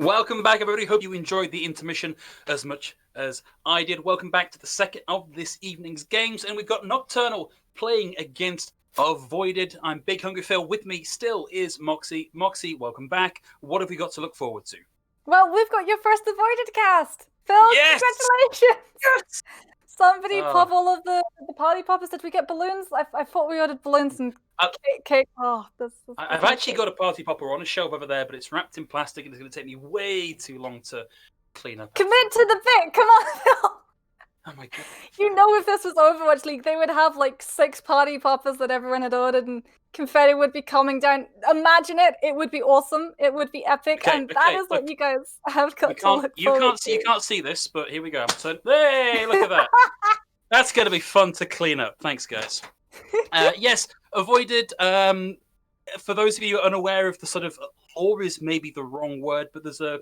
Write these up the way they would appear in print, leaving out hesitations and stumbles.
Welcome back, everybody. Hope you enjoyed the intermission as much as I did. Welcome back to the second of this evening's games, and we've got Nocturnal playing against Avoided. I'm Big Hungry Phil. With me still is Moxie. Moxie, welcome back. What have we got to look forward to? Well, we've got your first Avoided cast. Phil, Yes! congratulations! Yes! Somebody pop all of the party poppers. Did we get balloons? I thought we ordered balloons and cake. Oh, I've actually got a party popper on a shelf over there, but it's wrapped in plastic and it's going to take me way too long to clean up. Commit to the bit. Come on, Phil. Oh my god. You know, if this was Overwatch League, they would have like 6 party poppers that everyone had ordered and confetti would be coming down. Imagine it. It would be awesome. It would be epic. That is what you guys have got to look forward to. You can't see this, but here we go. So, hey, look at that. That's going to be fun to clean up. Thanks, guys. Yes, Avoided. For those of you unaware of the sort of lore is maybe the wrong word, but there's a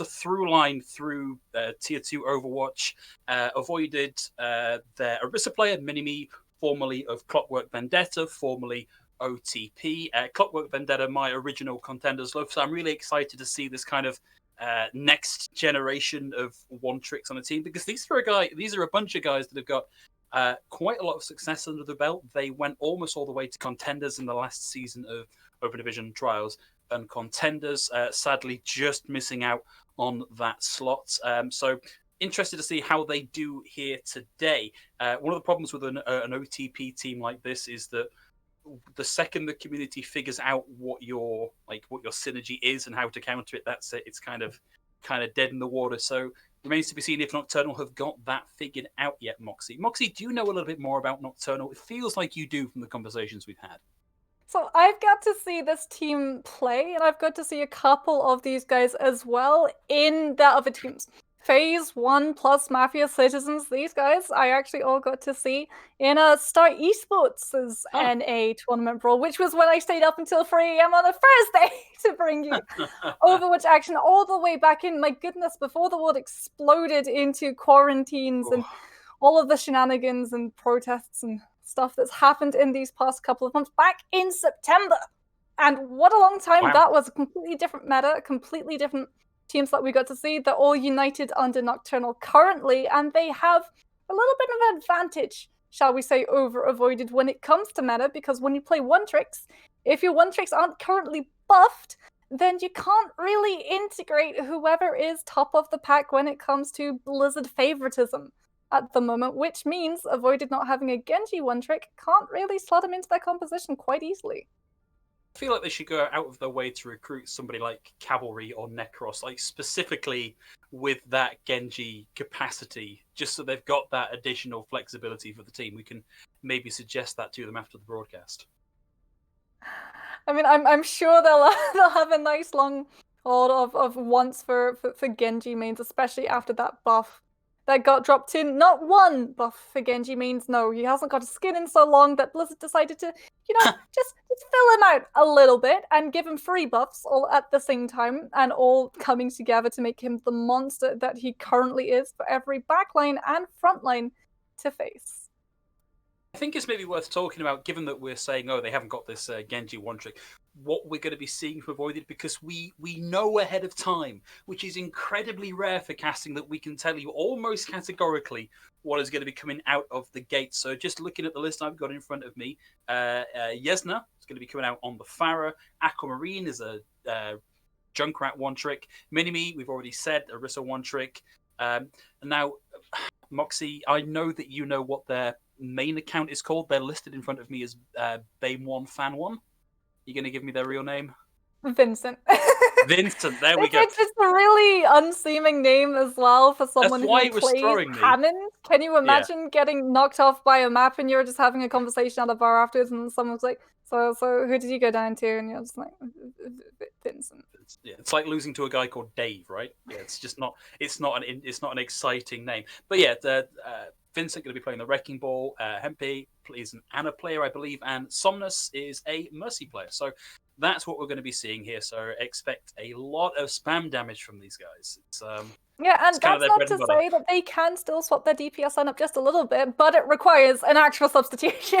through line through Tier 2 Overwatch. Avoided their Orisa player, Minimi, formerly of Clockwork Vendetta, formerly OTP. Clockwork Vendetta, my original contenders love, so I'm really excited to see this kind of next generation of one tricks on a team, because these are a bunch of guys that have got quite a lot of success under the belt. They went almost all the way to contenders in the last season of Open Division Trials, and contenders sadly just missing out on that slot. So interested to see how they do here today. One of the problems with an OTP team like this is that the second the community figures out what your synergy is and how to counter it, that's it. It's kind of dead in the water. So remains to be seen if Nocturnal have got that figured out yet. Moxie, do you know a little bit more about Nocturnal? It feels like you do from the conversations we've had. So I've got to see this team play, and I've got to see a couple of these guys as well in the other teams. Phase 1 plus Mafia Citizens, these guys I actually all got to see in a Star Esports' NA tournament brawl, which was when I stayed up until 3 a.m. on a Thursday to bring you Overwatch action all the way back in, my goodness, before the world exploded into quarantines and all of the shenanigans and protests and stuff that's happened in these past couple of months back in September. And what a long time that was. A completely different meta, completely different teams that we got to see. They're all united under Nocturnal currently, and they have a little bit of an advantage, shall we say, over Avoided when it comes to meta, because when you play one-tricks, if your one-tricks aren't currently buffed, then you can't really integrate whoever is top of the pack when it comes to Blizzard favoritism at the moment, which means Avoided not having a Genji one-trick can't really slot him into their composition quite easily. I feel like they should go out of their way to recruit somebody like Cavalry or Necros, like specifically with that Genji capacity, just so they've got that additional flexibility for the team. We can maybe suggest that to them after the broadcast. I mean, I'm sure they'll have a nice long hold of wants for Genji mains, especially after that buff that got dropped in. Not one buff for Genji mains, no. He hasn't got a skin in so long that Blizzard decided to, just fill him out a little bit and give him 3 buffs all at the same time, and all coming together to make him the monster that he currently is for every backline and frontline to face. I think it's maybe worth talking about, given that we're saying, they haven't got this Genji one-trick, what we're going to be seeing from Avoided, because we know ahead of time, which is incredibly rare for casting, that we can tell you almost categorically what is going to be coming out of the gate. So just looking at the list I've got in front of me, Yesna is going to be coming out on the Pharah. Aquamarine is a Junkrat one-trick. Minimi, we've already said, Orisa one-trick. And now, Moxie, I know that you know what their main account is called. They're listed in front of me as Bame1 Fan 1. You going to give me their real name? Vincent. Vincent, there we go. It's just a really unseeming name as well for someone who plays Hammond. Can you imagine getting knocked off by a map and you're just having a conversation at a bar afterwards and someone's like, so who did you go down to? And you're just like, Vincent. It's like losing to a guy called Dave, right? Yeah, it's not an exciting name. But yeah, Vincent going to be playing the Wrecking Ball. Hempe is an Ana player, I believe, and Somnus is a Mercy player. So that's what we're going to be seeing here. So expect a lot of spam damage from these guys. Yeah, and kind of that's their not bread to and butter. say that they can still swap their DPS line up just a little bit, but it requires an actual substitution.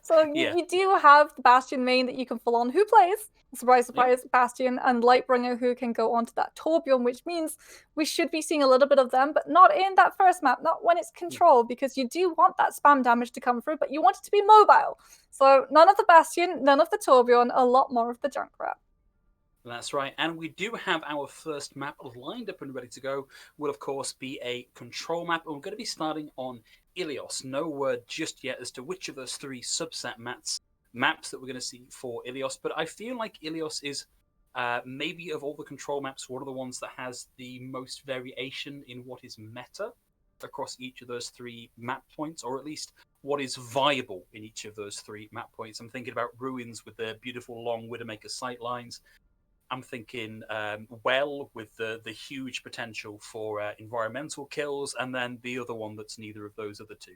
So Yeah. you do have the Bastion main that you can full on who plays, surprise, surprise, Bastion and Lightbringer who can go onto that Torbjorn, which means we should be seeing a little bit of them, but not in that first map, not when it's control, because you do want that spam damage to come through, but you want it to be mobile. So none of the Bastion, none of the Torbjorn, a lot more of the Junkrat. That's right, and we do have our first map lined up and ready to go. Will of course be a control map, and we're going to be starting on Ilios. No word just yet as to which of those three subset maps that we're going to see for Ilios, but I feel like Ilios is maybe of all the control maps one of the ones that has the most variation in what is meta across each of those three map points, or at least what is viable in each of those three map points. I'm thinking about Ruins with their beautiful long Widowmaker sight lines. I'm thinking Well with the huge potential for environmental kills, and then the other one that's neither of those other two.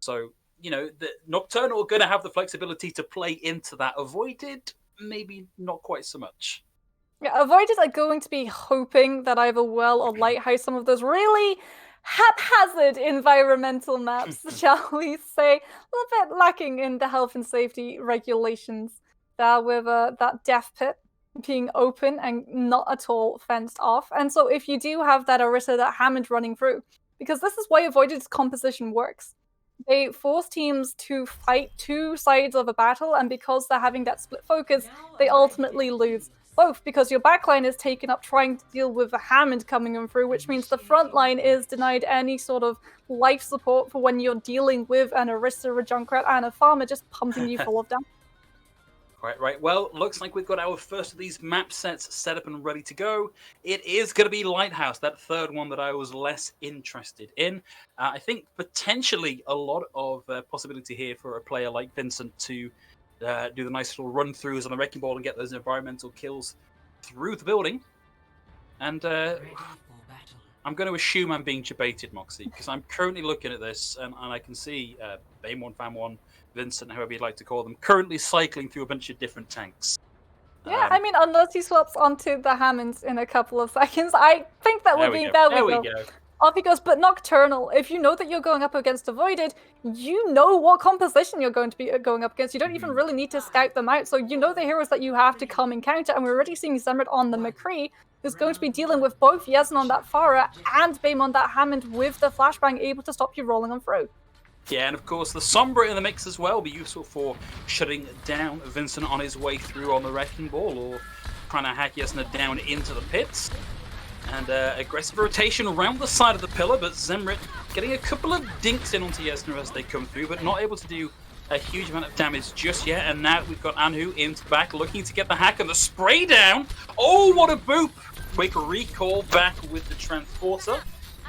So, the Nocturnal are going to have the flexibility to play into that. Avoided, maybe not quite so much. Yeah, Avoided are going to be hoping that either Well or Lighthouse, some of those really haphazard environmental maps, shall we say, a little bit lacking in the health and safety regulations there with that death pit being open and not at all fenced off. And so if you do have that Orisa, that Hammond running through, because this is why Avoided's composition works. They force teams to fight two sides of a battle, and because they're having that split focus, they ultimately lose both, because your backline is taken up trying to deal with the Hammond coming in through, which means the front line is denied any sort of life support for when you're dealing with an Orisa, a Junkrat, and a farmer just pumping you full of damage. Right. Well, looks like we've got our first of these map sets set up and ready to go. It is going to be Lighthouse, that third one that I was less interested in. I think potentially a lot of possibility here for a player like Vincent to do the nice little run-throughs on the Wrecking Ball and get those environmental kills through the building. And I'm going to assume I'm being debated, Moxie, because I'm currently looking at this, and I can see Bane1, Fan1, Vincent, however you'd like to call them, currently cycling through a bunch of different tanks. Yeah, I mean, unless he swaps onto the Hammonds in a couple of seconds, I think that would be... There we go. Off he goes, but Nocturnal, if you know that you're going up against Avoided, you know what composition you're going to be going up against. You don't even really need to scout them out, so you know the heroes that you have to come encounter, and we're already seeing Zemrit on the McCree, who's going to be dealing with both Yezna on that Farah and Bame on that Hammond with the flashbang, able to stop you rolling them through. Yeah, and of course the Sombra in the mix as well, be useful for shutting down Vincent on his way through on the Wrecking Ball, or trying to hack Yezna down into the pits. And aggressive rotation around the side of the pillar, but Zemrit getting a couple of dinks in onto Yezna as they come through, but not able to do a huge amount of damage just yet. And now we've got Anhu into the back, looking to get the hack and the spray down. Oh, what a boop! Quick recall back with the Transporter.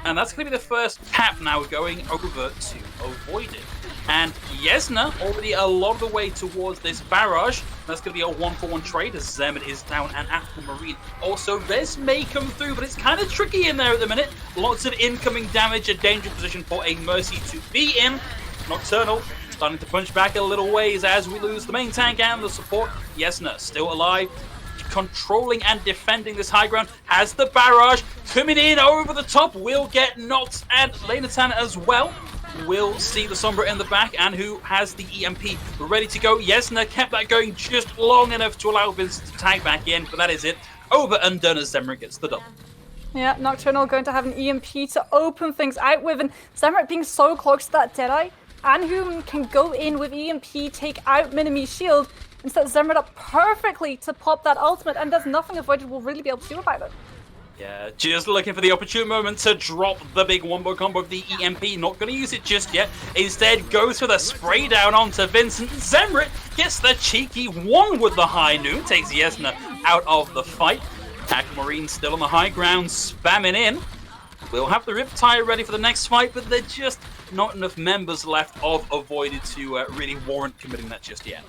And that's going to be the first tap now going over to Avoided. And Yezna already a lot of the way towards this barrage. That's going to be a 1-for-1 trade as Zemrit is down and Aquamarine. Also, Res may come through, but it's kind of tricky in there at the minute. Lots of incoming damage, a dangerous position for a Mercy to be in. Nocturnal starting to punch back a little ways as we lose the main tank and the support. Yezna still alive, controlling and defending this high ground, has the barrage coming in over the top, will get knocked, and Lenatan as well will see the Sombra in the back, and who has the EMP ready to go. Yezna kept that going just long enough to allow Vincent to tag back in, but that is it. Over and done as Zemrit gets the double. Yeah, Nocturnal going to have an EMP to open things out with, and Zemrit being so close to that Deadeye, Anhu can go in with EMP, take out Minimi's shield, and set Zemrit up perfectly to pop that ultimate, and there's nothing Avoided will really be able to do about it. Yeah, just looking for the opportune moment to drop the big wombo combo of the EMP. Not going to use it just yet. Instead, goes for the spray down onto Vincent. Zemrit gets the cheeky one with the high noon. Takes Yezna out of the fight. Aquamarine still on the high ground, spamming in. We'll have the Riptide ready for the next fight, but there's just not enough members left of Avoided to really warrant committing that just yet.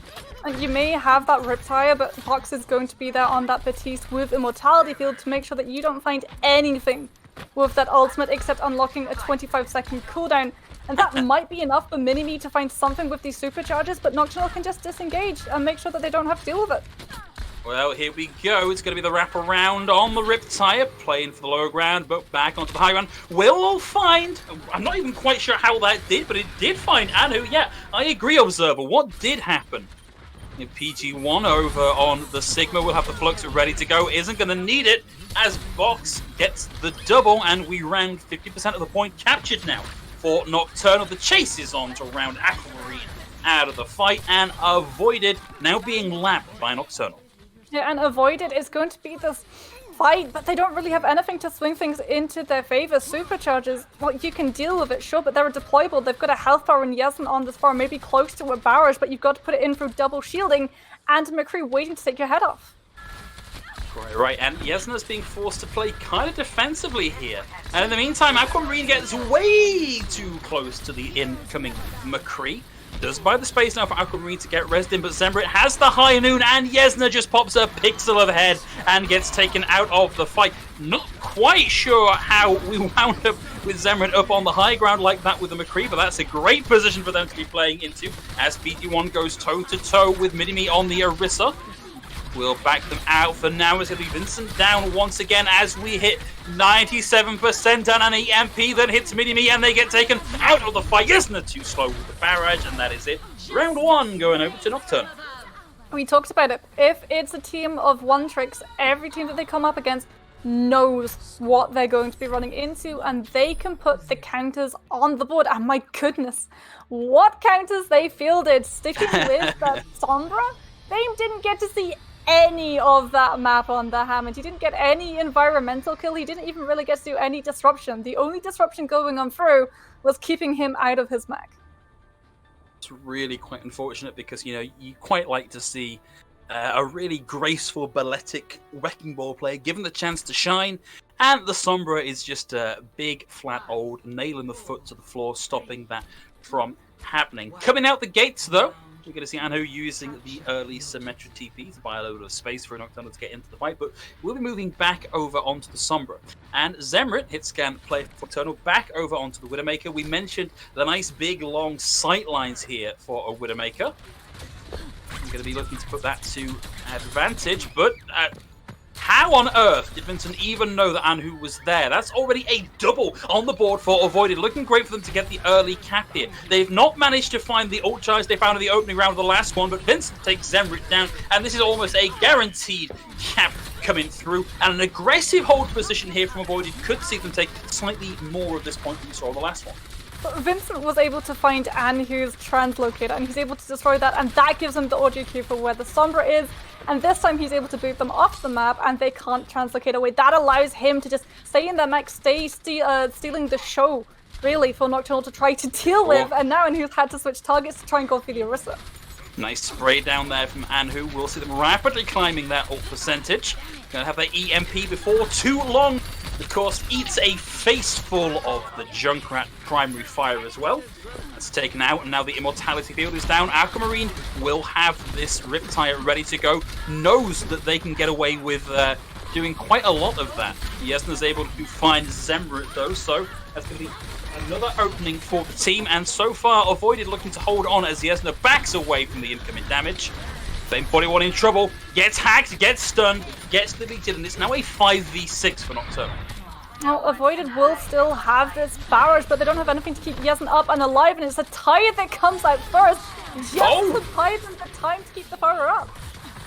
And you may have that Riptire, but Fox is going to be there on that Batiste with Immortality Field to make sure that you don't find anything with that ultimate except unlocking a 25-second cooldown. And that might be enough for Minimi to find something with these supercharges, but Nocturnal can just disengage and make sure that they don't have to deal with it. Well, here we go. It's going to be the wraparound on the Riptire, playing for the lower ground, but back onto the high ground. Will find... I'm not even quite sure how that did, but it did find Anu. Yeah, I agree, Observer. What did happen? PG1 over on the Sigma will have the Flux ready to go. Isn't going to need it as Box gets the double, and we round 50% of the point captured now for Nocturnal. The chase is on to round Aquamarine out of the fight, and Avoided now being lapped by Nocturnal. Yeah, and Avoided is going to be this fight, but they don't really have anything to swing things into their favor. Superchargers, well, you can deal with it, sure, but they're deployable. They've got a health bar and Yesen on this far, maybe close to a barrage, but you've got to put it in through double shielding, and McCree waiting to take your head off. Right, and Yesna's being forced to play kind of defensively here. And in the meantime, Aquamarine gets way too close to the incoming McCree. Does buy the space now for Aquamarine to get rezzed in, but Zemrit has the high noon, and Yesna just pops a pixel of head and gets taken out of the fight. Not quite sure how we wound up with Zemrit up on the high ground like that with the McCree, but that's a great position for them to be playing into as BT1 goes toe-to-toe with Minimi on the Orisa. We'll back them out for now. It's going to be Vincent down once again as we hit 97% on an EMP, then hits Minimi, and they get taken out of the fight. Yesna too slow with the barrage, and that is it. Round 1 going over to Nocturnal. We talked about it. If it's a team of one tricks, every team that they come up against knows what they're going to be running into, and they can put the counters on the board. And my goodness, what counters they fielded. Sticking with that Sombra, they didn't get to see any of that map on the Hammond. He didn't get any environmental kill. He didn't even really get to do any disruption. The only disruption going on through was keeping him out of his mech. It's really quite unfortunate because, you know, you quite like to see a really graceful, balletic Wrecking Ball player given the chance to shine, and the Sombra is just a big, flat, old nail in the foot to the floor, stopping that from happening. Coming out the gates, though, we're going to see Anhu using the early Symmetra TP to buy a load of space for Nocturnal to get into the fight, but we'll be moving back over onto the Sombra. And Zemrit, hit scan play for Nocturnal, back over onto the Widowmaker. We mentioned the nice big long sight lines here for a Widowmaker. I'm going to be looking to put that to advantage, but how on earth did Vincent even know that Anhu was there? That's already a double on the board for Avoided. Looking great for them to get the early cap here. They've not managed to find the ult charge they found in the opening round of the last one, but Vincent takes Zemrit down, and this is almost a guaranteed cap coming through. And an aggressive hold position here from Avoided could see them take slightly more of this point than we saw in the last one. But Vincent was able to find Anhu's translocator, and he's able to destroy that, and that gives him the audio cue for where the Sombra is. And this time he's able to boot them off the map, and they can't translocate away. That allows him to just stay in their mech, stealing the show, really, for Nocturnal to try to deal with. And now Anhu's had to switch targets to try and go for the Orisa. Nice spray down there from Anhu. We'll see them rapidly climbing that ult percentage. Gonna have that EMP before too long. Of course, eats a face full of the Junkrat primary fire as well. That's taken out, and now the Immortality field is down. Aquamarine will have this Riptire ready to go. Knows that they can get away with doing quite a lot of that. Yesna's able to find Zemrit though, so that's going to be another opening for the team. And so far, Avoided looking to hold on as Yesna backs away from the incoming damage. Same 41 in trouble, gets hacked, gets stunned, gets deleted, and it's now a 5v6 for Nocturnal. Now, Avoided will still have this barrage, but they don't have anything to keep Yesen up and alive, and it's a Tide that comes out first. Just the Tide and the time to keep the power up.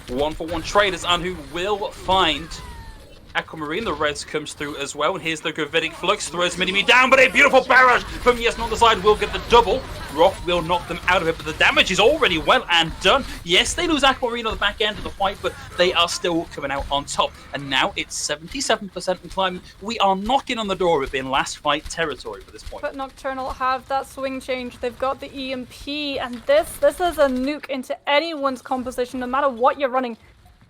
1-for-1 trade as Anhu will find Aquamarine. The res comes through as well, and here's the Gravitic Flux, throws Minimi down, but a beautiful barrage from Yesen on the side will get the double. Rock will knock them out of it, but the damage is already well and done. Yes, they lose Aquamarine on the back end of the fight, but they are still coming out on top. And now it's 77% and climbing. We are knocking on the door of being last fight territory for this point. But Nocturnal have that swing change. They've got the EMP, and this is a nuke into anyone's composition, no matter what you're running.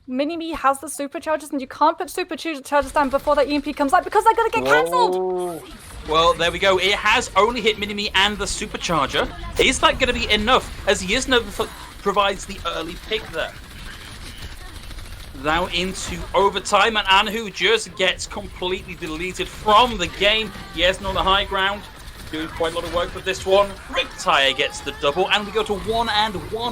Minimi has the superchargers, and you can't put superchargers down before that EMP comes out because they're going to get cancelled. Well, there we go. It has only hit Minimi and the supercharger. Is that going to be enough as Yesna provides the early pick there? Now into overtime, and Anhu just gets completely deleted from the game. Yesna on the high ground. doing quite a lot of work with this one. Riptire gets the double, and we go to 1-1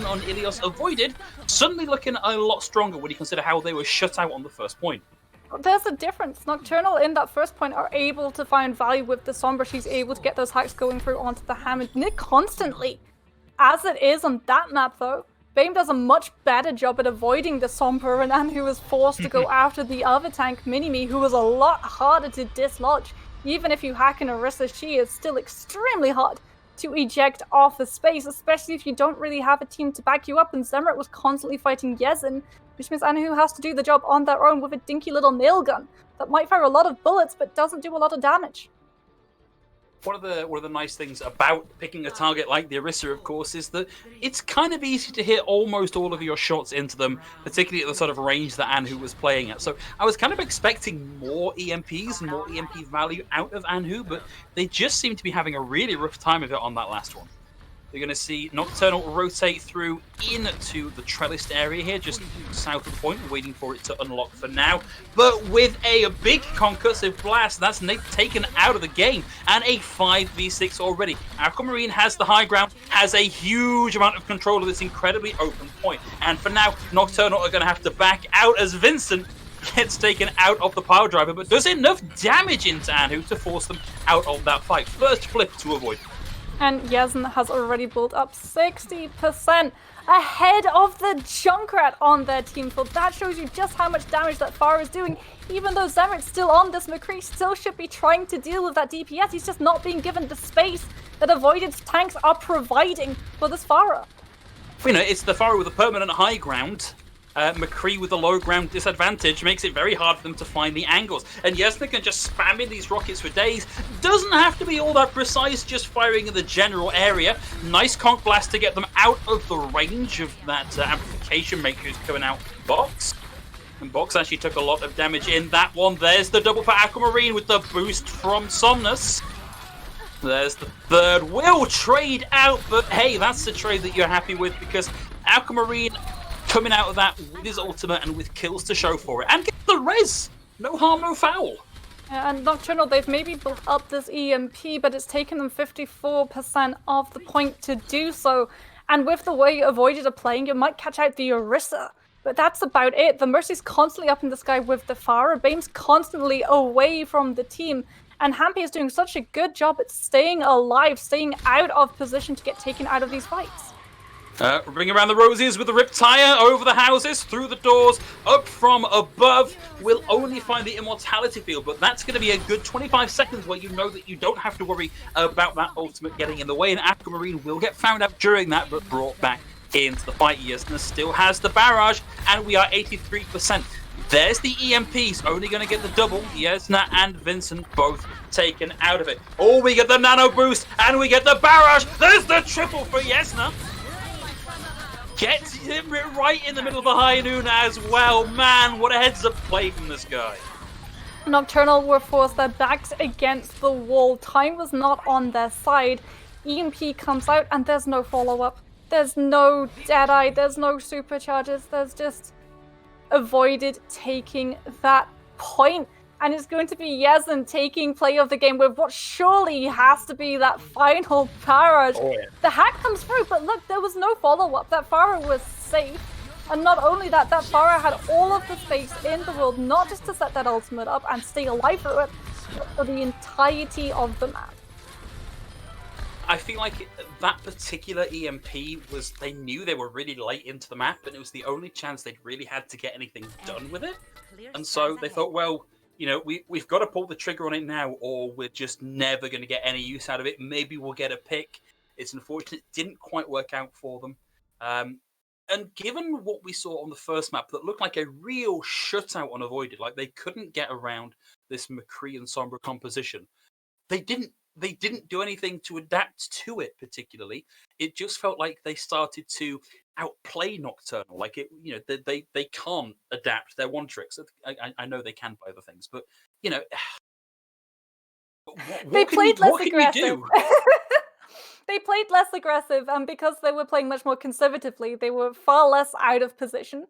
on Ilios Avoided. Suddenly looking a lot stronger when you consider how they were shut out on the first point. There's a difference. Nocturnal in that first point are able to find value with the Sombra. She's able to get those hacks going through onto the Hammer Nick constantly. As it is on that map though, BAME does a much better job at avoiding the Sombra, and Anhu was forced to go after the other tank, Minimi, who was a lot harder to dislodge. Even if you hack an Orisa, she is still extremely hard to eject off the space, especially if you don't really have a team to back you up, and Zemret was constantly fighting Yezin, which means Anhu has to do the job on their own with a dinky little nail gun that might fire a lot of bullets but doesn't do a lot of damage. One of the nice things about picking a target like the Orisa, of course, is that it's kind of easy to hit almost all of your shots into them, particularly at the sort of range that Anhu was playing at. So I was kind of expecting more EMPs and more EMP value out of Anhu, but they just seem to be having a really rough time of it on that last one. You're going to see Nocturnal rotate through into the trellised area here, just south of the point, waiting for it to unlock for now. But with a big concussive blast, that's taken out of the game, and a 5v6 already. Aquamarine has the high ground, has a huge amount of control of this incredibly open point. And for now, Nocturnal are going to have to back out as Vincent gets taken out of the power driver, but does enough damage into Anhu to force them out of that fight. First flip to avoid. And Yezin has already built up 60% ahead of the Junkrat on their team field. That shows you just how much damage that Pharah is doing. Even though Zemret's still on this, McCree still should be trying to deal with that DPS. He's just not being given the space that Avoided's tanks are providing for this Pharah. You know, it's the Pharah with a permanent high ground. McCree with the low ground disadvantage makes it very hard for them to find the angles. And Yesna can just spam in these rockets for days. Doesn't have to be all that precise, just firing in the general area. Nice conk blast to get them out of the range of that amplification maker who's coming out Box. And Box actually took a lot of damage in that one. There's the double for Aquamarine with the boost from Somnus. There's the third. Will trade out, but hey, that's the trade that you're happy with, because Aquamarine coming out of that with his ultimate and with kills to show for it. And get the res! No harm, no foul. And Nocturnal, they've maybe built up this EMP, but it's taken them 54% of the point to do so. And with the way Avoided are playing, you might catch out the Orisa. But that's about it. The Mercy's constantly up in the sky with the Pharah. BAME's constantly away from the team. And Hampy is doing such a good job at staying alive, staying out of position to get taken out of these fights. Ring around the roses with the Riptire, over the houses, through the doors, up from above. We'll only find the Immortality field, but that's going to be a good 25 seconds where you know that you don't have to worry about that ultimate getting in the way, and Aquamarine will get found out during that, but brought back into the fight. Yesna still has the barrage, and we are 83%. There's the EMPs, only going to get the double. Yesna and Vincent both taken out of it. Oh, we get the nano boost, and we get the barrage. There's the triple for Yesna. Gets him right in the middle of the high noon as well. Man, what a heads-up play from this guy. Nocturnal were forced their backs against the wall. Time was not on their side. EMP comes out and there's no follow-up. There's no Deadeye, there's no supercharges. There's just Avoided taking that point. And it's going to be Yezin taking play of the game with what surely has to be that final barrage. Oh, yeah. The hack comes through, but look, there was no follow-up. That Pharah was safe. And not only that, that Pharah had all of the space in the world, not just to set that ultimate up and stay alive through it, but for the entirety of the map. I feel like that particular EMP was, they knew they were really late into the map, and it was the only chance they'd really had to get anything done with it. And so they thought, well, you know, we've got to pull the trigger on it now, or we're just never going to get any use out of it. Maybe we'll get a pick. It's unfortunate it didn't quite work out for them. And given what we saw on the first map, that looked like a real shutout on Avoided, like they couldn't get around this McCree and Sombra composition, they didn't do anything to adapt to it particularly. It just felt like they started to outplay Nocturnal. Like it, you know, they can't adapt their one tricks. I know they can by other things, but you know, they played less aggressive. They played less aggressive, and because they were playing much more conservatively, they were far less out of position.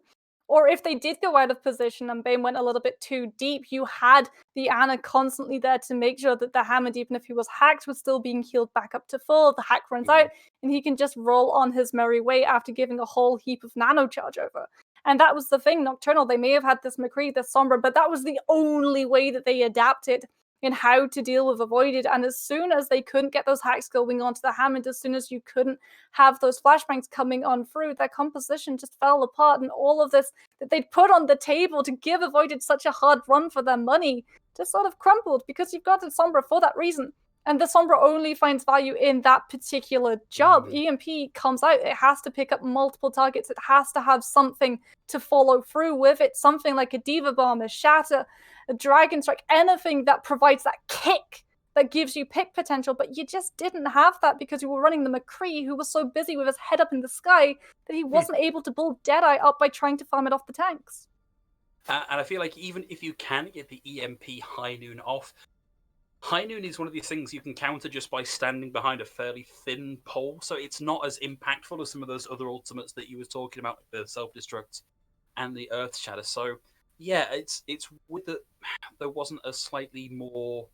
Or if they did go out of position and Bane went a little bit too deep, you had the Ana constantly there to make sure that the Hammond, even if he was hacked, was still being healed back up to full. The hack runs out, and he can just roll on his merry way after giving a whole heap of nano charge over. And that was the thing, Nocturnal, they may have had this McCree, this Sombra, but that was the only way that they adapted in how to deal with Avoided. And as soon as they couldn't get those hacks going onto the Hammond, as soon as you couldn't have those flashbangs coming on through, their composition just fell apart. And all of this that they'd put on the table to give Avoided such a hard run for their money just sort of crumbled, because you've got a Sombra for that reason. And the Sombra only finds value in that particular job. EMP comes out, it has to pick up multiple targets, it has to have something to follow through with it, something like a Diva Bomb, a Shatter, a Dragon Strike, anything that provides that kick that gives you pick potential, but you just didn't have that because you were running the McCree, who was so busy with his head up in the sky that he wasn't able to build Deadeye up by trying to farm it off the tanks. And I feel like even if you can get the EMP High Noon off, High Noon is one of these things you can counter just by standing behind a fairly thin pole, so it's not as impactful as some of those other ultimates that you were talking about, the Self-Destruct and the Earth Shatter. So, yeah, it's weird that there wasn't a slightly more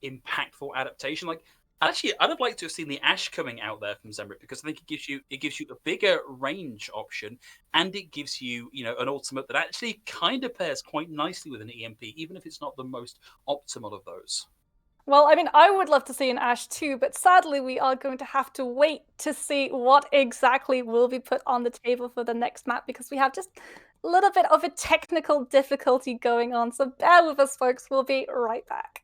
impactful adaptation. Like, actually, I'd have liked to have seen the Ash coming out there from Zemrit, because I think it gives you a bigger range option, and it gives you, an ultimate that actually kind of pairs quite nicely with an EMP, even if it's not the most optimal of those. Well, I mean, I would love to see an Ash too, but sadly we are going to have to wait to see what exactly will be put on the table for the next map, because we have just a little bit of a technical difficulty going on, so bear with us, folks. We'll be right back.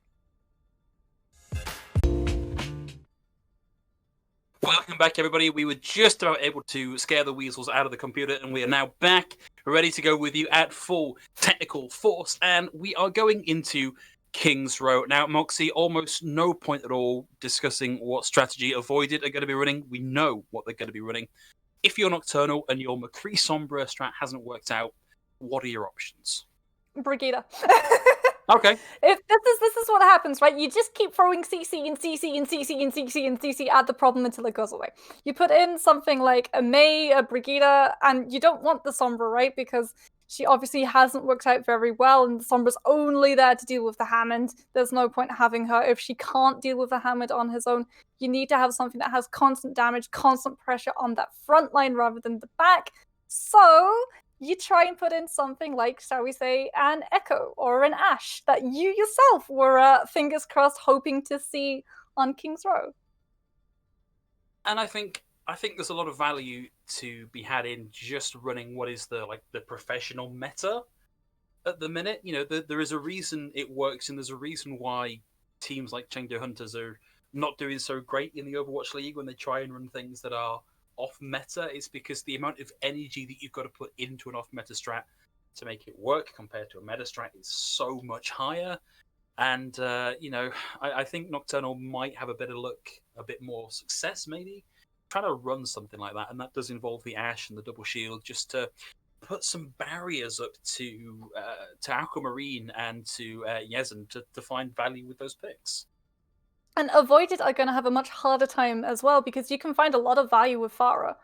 Welcome back, everybody. We were just about able to scare the weasels out of the computer, and we are now back, ready to go with you at full technical force, and we are going into King's Row. Now, Moxie, almost no point at all discussing what strategy Avoided are going to be running. We know what they're going to be running. If you're Nocturnal and your McCree Sombra strat hasn't worked out, what are your options? Brigitte. Okay. If this is what happens, right? You just keep throwing CC and CC and CC and CC and CC at the problem until it goes away. You put in something like a Mei, a Brigitte, and you don't want the Sombra, right? Because she obviously hasn't worked out very well, and the Sombra's only there to deal with the Hammond. There's no point having her if she can't deal with the Hammond on his own. You need to have something that has constant damage, constant pressure on that front line rather than the back. So you try and put in something like, shall we say, an Echo or an Ash that you yourself were, fingers crossed, hoping to see on King's Row. And I think there's a lot of value to be had in just running what is the professional meta at the minute. There is a reason it works, and there's a reason why teams like Chengdu Hunters are not doing so great in the Overwatch League when they try and run things that are off meta. Is because the amount of energy that you've got to put into an off meta strat to make it work compared to a meta strat is so much higher. And I think Nocturnal might have a bit of luck, a bit more success maybe trying to run something like that, and that does involve the Ash and the double shield, just to put some barriers up to Aquamarine and to Yezen to find value with those picks. And Avoided are going to have a much harder time as well, because you can find a lot of value with Pharah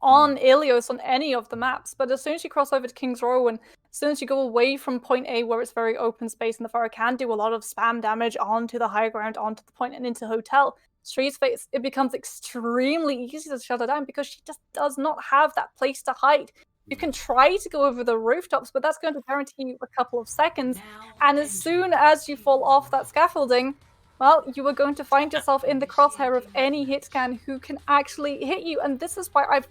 on Ilios on any of the maps, but as soon as you cross over to King's Row and as soon as you go away from point A where it's very open space and the Pharah can do a lot of spam damage onto the high ground, onto the point and into Hotel, Street's Face, it becomes extremely easy to shut her down because she just does not have that place to hide. You can try to go over the rooftops, but that's going to guarantee you a couple of seconds, and as soon as you fall off that scaffolding, well, you are going to find yourself in the crosshair of any hit scan who can actually hit you. And this is why I'm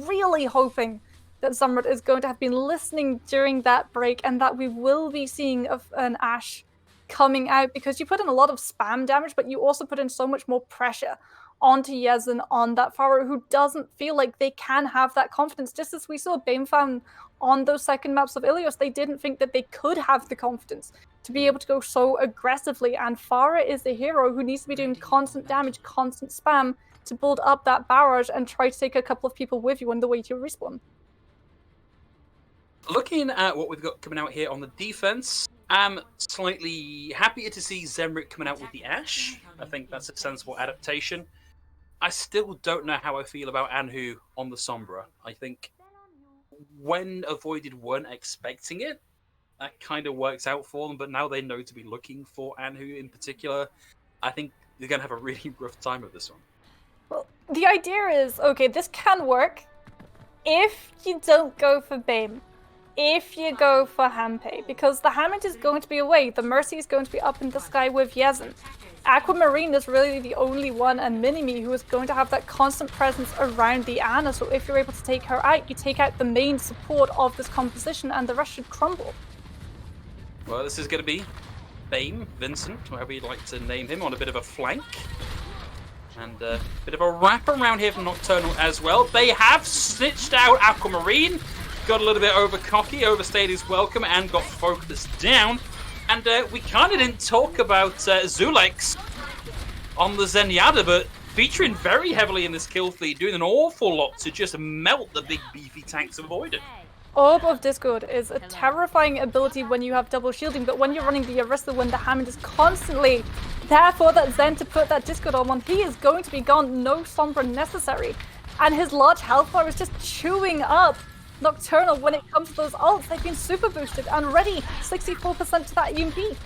really hoping that Zemrit is going to have been listening during that break, and that we will be seeing an Ash coming out, because you put in a lot of spam damage, but you also put in so much more pressure onto Yezen on that Pharah, who doesn't feel like they can have that confidence. Just as we saw Bane found on those second maps of Ilios, they didn't think that they could have the confidence to be able to go so aggressively, and Pharah is the hero who needs to be doing constant damage, constant spam to build up that barrage and try to take a couple of people with you on the way to your respawn. Looking at what we've got coming out here on the defense, I'm slightly happier to see Zemrit coming out with the Ash. I think that's a sensible adaptation. I still don't know how I feel about Anhu on the Sombra. I think when Avoided weren't expecting it, that kind of works out for them, but now they know to be looking for Anhu in particular. I think they're going to have a really rough time with this one. Well, the idea is, okay, this can work if you don't go for Bame, if you go for Hanpei, because the Hammond is going to be away, the Mercy is going to be up in the sky with Yezen. Aquamarine is really the only one, and Minimi, who is going to have that constant presence around the Ana, so if you're able to take her out, you take out the main support of this composition, and the rest should crumble. Well, this is going to be Bame, Vincent, whoever you'd like to name him, on a bit of a flank. And a bit of a wrap around here from Nocturnal as well. They have snitched out Aquamarine, got a little bit over cocky, overstayed his welcome, and got focused down. And we kind of didn't talk about Zulex on the Zenyatta, but featuring very heavily in this kill feed, doing an awful lot to just melt the big beefy tanks of Avoided. Orb of Discord is a terrifying ability when you have double shielding, but when you're running the Arista, when the Hammond is constantly there for that Zen to put that Discord on, he is going to be gone, no Sombra necessary. And his large health bar is just chewing up Nocturnal when it comes to those ults. They've been super boosted and ready, 64% to that EMP.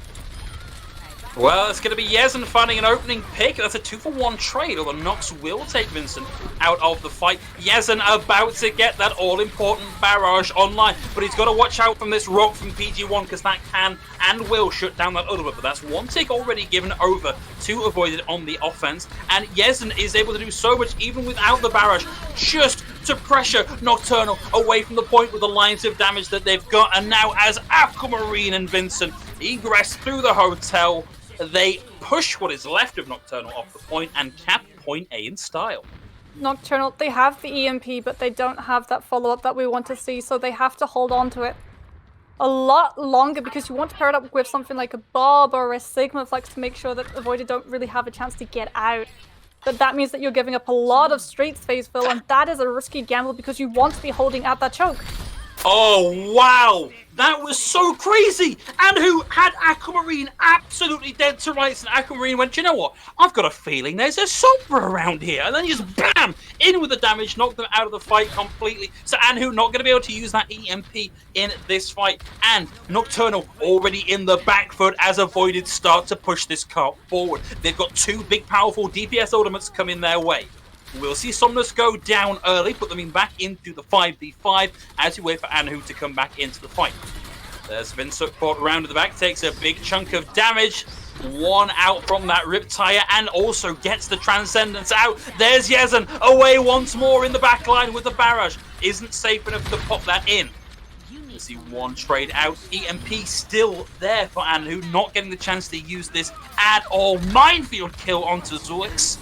Well, it's going to be Yezen finding an opening pick. That's a 2-for-1 trade, although Nox will take Vincent out of the fight. Yezen about to get that all-important barrage online, but he's got to watch out from this rock from PG1, because that can and will shut down that other one. But that's one tick already given over to Avoided on the offense, and Yezen is able to do so much even without the barrage, just to pressure Nocturnal away from the point with the lines of damage that they've got. And now as Aquamarine and Vincent egress through the hotel, they push what is left of Nocturnal off the point and cap point A in style. Nocturnal, they have the EMP, but they don't have that follow-up that we want to see, so they have to hold on to it a lot longer, because you want to pair it up with something like a Bob or a Sigma Flex to make sure that Avoided don't really have a chance to get out. But that means that you're giving up a lot of straight phase fill, and that is a risky gamble because you want to be holding at that choke. Oh, wow! That was so crazy! And who had Aquamarine absolutely dead to rights, and Aquamarine went, you know what? I've got a feeling there's a Sombra around here. And then he just BAM! In with the damage, knocked them out of the fight completely. So Anhu not going to be able to use that EMP in this fight. And Nocturnal already in the back foot as Avoided start to push this cart forward. They've got two big powerful DPS ultimates coming their way. We'll see Somnus go down early, put them back into the 5v5 as we wait for Anhu to come back into the fight. There's Vincent caught around to the back, takes a big chunk of damage. One out from that Rip Tire and also gets the Transcendence out. There's Yezen away once more in the back line with the barrage. Isn't safe enough to pop that in. You see one trade out. EMP still there for Anhu, not getting the chance to use this at all. Minefield kill onto Zulix.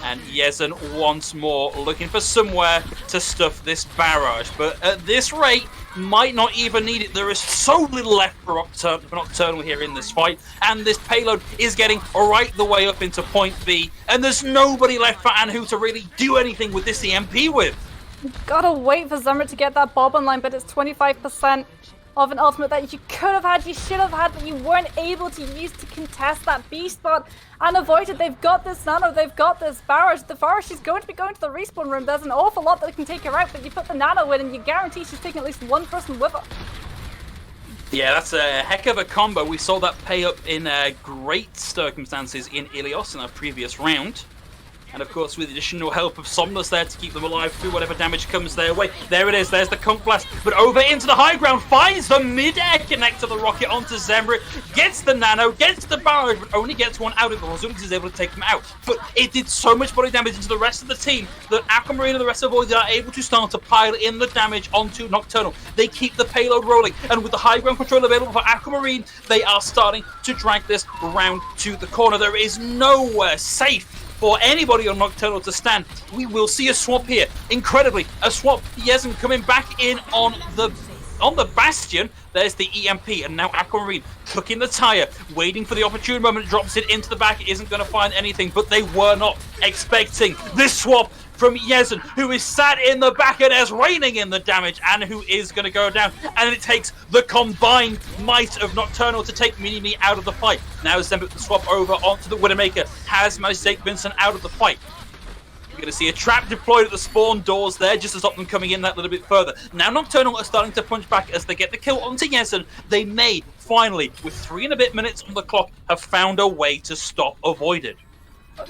And Yezen once more looking for somewhere to stuff this barrage. But at this rate, might not even need it. There is so little left for Nocturnal here in this fight. And this payload is getting right the way up into point B. And there's nobody left for Anhu to really do anything with this EMP with. You've gotta wait for Zumra to get that Bob online, but it's 25% of an ultimate that you could have had, you should have had, but you weren't able to use to contest that B spot. And Avoided, they've got this nano, they've got this barrage. The barrage is going to be going to the respawn room. There's an awful lot that can take her out, but you put the nano in and you guarantee she's taking at least one person with her. Yeah, that's a heck of a combo. We saw that pay up in great circumstances in Ilios in our previous round. And of course, with additional help of Somnus there to keep them alive through whatever damage comes their way. There it is, there's the Conk Blast. But over into the high ground, finds the mid-air connect to the rocket onto Zembra. Gets the nano, gets the barrage, but only gets one out of the Zulix is able to take them out. But it did so much body damage into the rest of the team that Aquamarine and the rest of Void are able to start to pile in the damage onto Nocturnal. They keep the payload rolling, and with the high ground control available for Aquamarine, they are starting to drag this round to the corner. There is nowhere safe for anybody on Nocturnal to stand. We will see a swap here. Incredibly, a swap. Yezen coming back in on the Bastion. There's the EMP, and now Aquamarine cooking the tire, waiting for the opportune moment, drops it into the back, isn't going to find anything, but they were not expecting this swap from Yezen, who is sat in the back and is raining in the damage, and who is going to go down. And it takes the combined might of Nocturnal to take Mini-Me out of the fight. Now Zembit to swap over onto the Widowmaker, has managed to take Vincent out of the fight. You're going to see a trap deployed at the spawn doors there just to stop them coming in that little bit further. Now Nocturnal are starting to punch back as they get the kill onto Yesen. They may finally, with 3 and a bit minutes on the clock, have found a way to stop Avoided.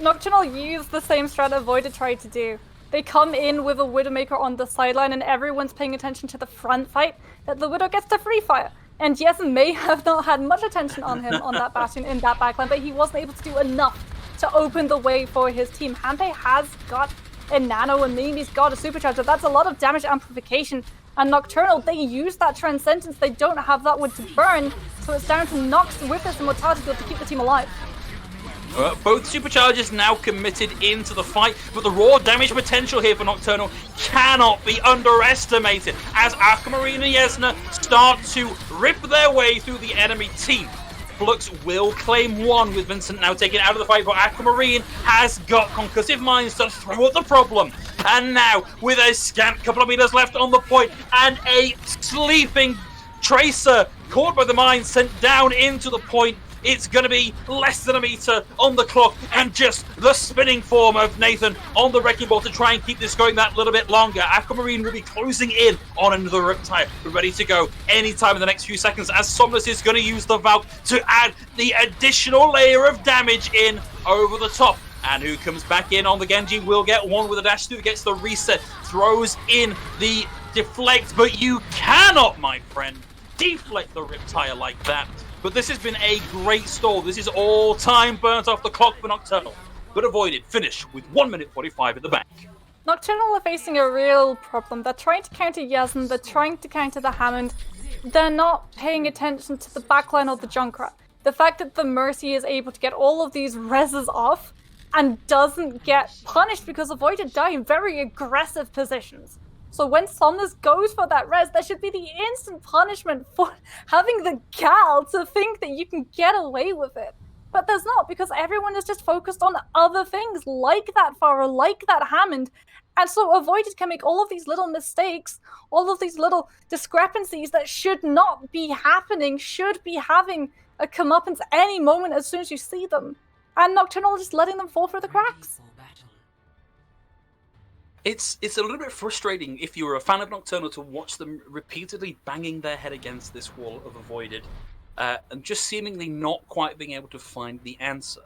Nocturnal used the same strat Avoided tried to do. They come in with a Widowmaker on the sideline and everyone's paying attention to the front fight, that the Widow gets to free fire. And Yesen may have not had much attention on him on that Bastion in that backline, but he wasn't able to do enough to open the way for his team. Hanpei has got a nano and Mimi's got a supercharger. That's a lot of damage amplification. And Nocturnal, they use that Transcendence. They don't have that one to burn, so it's down to Nox with this Immortality Field to keep the team alive. Both superchargers now committed into the fight, but the raw damage potential here for Nocturnal cannot be underestimated as Aquamarine and Yesna start to rip their way through the enemy team. Flux will claim one with Vincent now taken out of the fight, but Aquamarine has got Concussive Minds to throw at the problem. And now, with a scant couple of meters left on the point and a sleeping Tracer caught by the mine sent down into the point, it's going to be less than a meter on the clock and just the spinning form of Nathan on the wrecking ball to try and keep this going that little bit longer. Aquamarine will be closing in on another Riptide, ready to go anytime in the next few seconds as Somnus is going to use the Valk to add the additional layer of damage in over the top. And who comes back in on the Genji will get one with a dash through, gets the reset, throws in the deflect, but you cannot, my friend, deflect the Riptire like that. But this has been a great stall. This is all time burnt off the clock for Nocturnal, but Avoided finish with 1 minute 45 at the bank. Nocturnal are facing a real problem. They're trying to counter Yesen, they're trying to counter the Hammond. They're not paying attention to the backline or the Junkrat. The fact that the Mercy is able to get all of these reses off and doesn't get punished because Avoided die in very aggressive positions. So when Somnus goes for that res, there should be the instant punishment for having the gal to think that you can get away with it. But there's not, because everyone is just focused on other things, like that Pharah, like that Hammond. And so Avoided can make all of these little mistakes, all of these little discrepancies that should not be happening, should be having a comeuppance any moment as soon as you see them. And Nocturnal is just letting them fall through the cracks. It's a little bit frustrating if you're a fan of Nocturnal to watch them repeatedly banging their head against this wall of Avoided and just seemingly not quite being able to find the answer.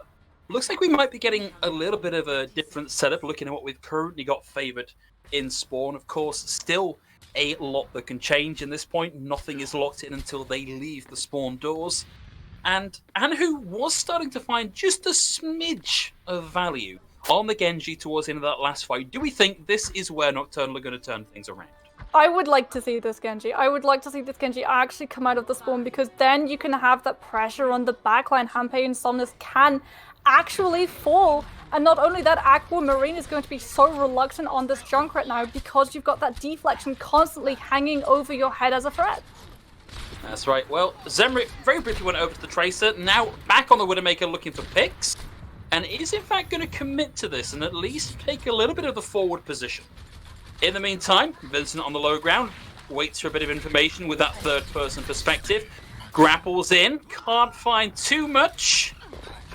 Looks like we might be getting a little bit of a different setup looking at what we've currently got favoured in Spawn. Of course, still a lot that can change in this point. Nothing is locked in until they leave the Spawn doors. And Anhu was starting to find just a smidge of value on the Genji towards the end of that last fight. Do we think this is where Nocturnal are going to turn things around? I would like to see this Genji. I would like to see this Genji actually come out of the spawn, because then you can have that pressure on the backline. Hanpei and Somnus can actually fall. And not only that, Aquamarine is going to be so reluctant on this Junkrat now because you've got that deflection constantly hanging over your head as a threat. That's right. Well, Zemrit very briefly went over to the Tracer. Now back on the Widowmaker looking for picks. And is in fact going to commit to this and at least take a little bit of the forward position. In the meantime, Vincent on the low ground waits for a bit of information with that third person perspective. Grapples in, can't find too much,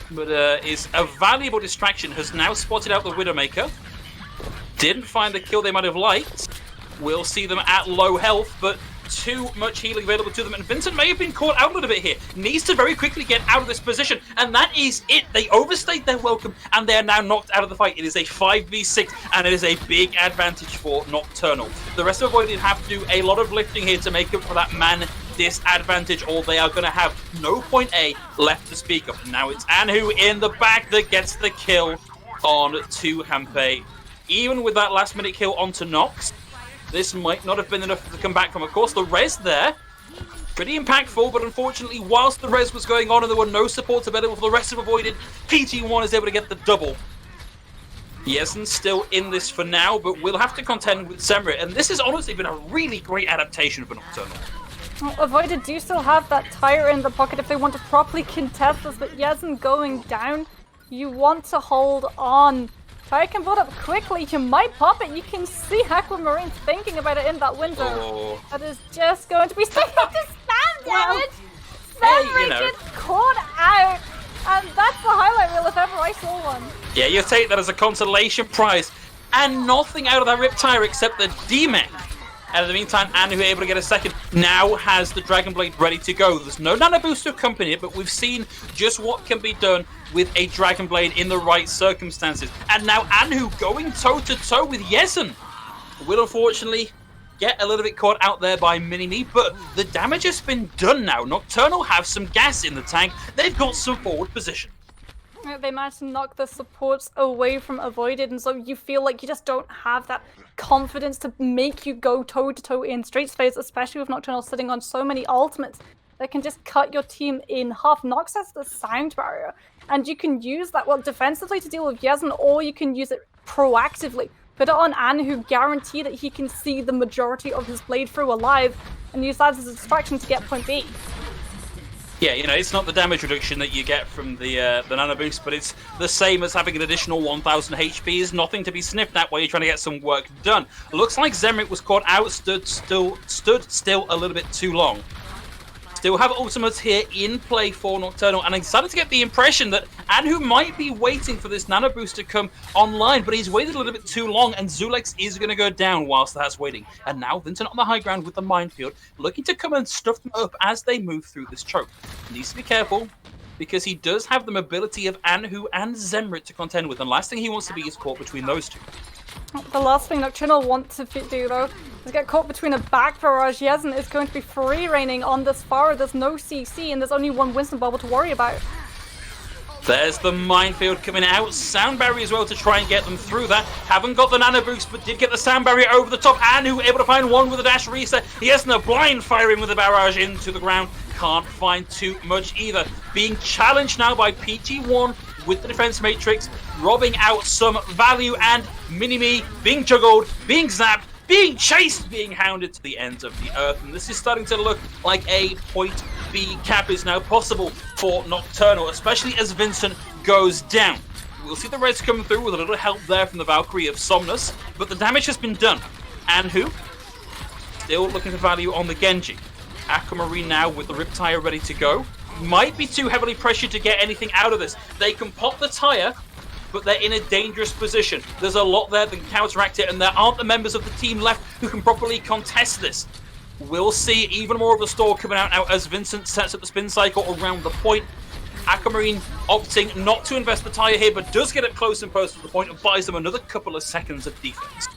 but is a valuable distraction. Has now spotted out the Widowmaker. Didn't find the kill they might have liked. We'll see them at low health, but too much healing available to them, and Vincent may have been caught out a little bit here. Needs to very quickly get out of this position, and that is it. They overstayed their welcome, and they are now knocked out of the fight. It is a 5v6, and it is a big advantage for Nocturnal. The rest of Avoided have to do a lot of lifting here to make up for that man disadvantage, or they are going to have no point A left to speak of. Now it's Anhu in the back that gets the kill on to Hanpei. Even with that last minute kill onto Nox, this might not have been enough to come back from. Of course, the res there, pretty impactful, but unfortunately, whilst the res was going on and there were no supports available for the rest of Avoided, PG1 is able to get the double. Yesen's still in this for now, but we'll have to contend with Zemrit, and this has honestly been a really great adaptation for Nocturnal. Well, Avoided do still have that tire in the pocket if they want to properly contest this, but Yesen going down, you want to hold on. Tire can build up quickly, you might pop it, you can see Aquamarine thinking about it in that window. Oh. That is just going to be spam damage! Hey, gets caught out, and that's the highlight reel if ever I saw one. Yeah, you take that as a consolation prize. and nothing out of that Riptire except the D-Mech. And in the meantime, Anne, who able to get a second, now has the Dragon Blade ready to go. There's no Nano Boost to accompany it, but we've seen just what can be done with a Dragon Blade in the right circumstances. And now Anhu going toe-to-toe with Yesen will unfortunately get a little bit caught out there by Mini-Me, but the damage has been done now. Nocturnal have some gas in the tank. They've got some forward position. They managed to knock the supports away from Avoided, and so you feel like you just don't have that confidence to make you go toe-to-toe in straight space, especially with Nocturnal sitting on so many ultimates that can just cut your team in half. Nox has the sound barrier, and you can use that, well, defensively to deal with Yesen, or you can use it proactively. Put it on Anne, who guarantee that he can see the majority of his blade through alive, and use that as a distraction to get point B. Yeah, you know, it's not the damage reduction that you get from the Nano Boost, but it's the same as having an additional 1000 HP is nothing to be sniffed at while you're trying to get some work done. Looks like Zemrit was caught out, stood still a little bit too long. Still have ultimates here in play for Nocturnal, and I'm starting to get the impression that Anhu might be waiting for this Nano Boost to come online, but he's waited a little bit too long, and Zulex is going to go down whilst that's waiting. And now Vincent on the high ground with the minefield, looking to come and stuff them up as they move through this choke. Needs to be careful, because he does have the mobility of Anhu and Zemrit to contend with, and the last thing he wants to be is caught between those two. The last thing Nocturnal wants to do, though, is get caught between a back barrage. Yesen is going to be free reigning on this Pharah. There's no CC, and there's only one Winston bubble to worry about. There's the minefield coming out. Sound barrier as well to try and get them through that. Haven't got the Nano Boost, but did get the sound barrier over the top. Anhu able to find one with a dash reset. Yesen blind firing with the barrage into the ground. Can't find too much either. Being challenged now by PG1 with the defense matrix, robbing out some value, and Mini-Me being juggled, being zapped, being chased, being hounded to the ends of the earth. And this is starting to look like a point B cap is now possible for Nocturnal, especially as Vincent goes down. We'll see the Reds come through with a little help there from the Valkyrie of Somnus, but the damage has been done. Anhu still looking for value on the Genji. Aquamarine now with the Riptire ready to go. Might be too heavily pressured to get anything out of this. They can pop the tire, but they're in a dangerous position. There's a lot there that can counteract it, and there aren't the members of the team left who can properly contest this. We'll see even more of the store coming out now as Vincent sets up the spin cycle around the point. Aquamarine opting not to invest the tire here, but does get it close and close to the point and buys them another couple of seconds of defense.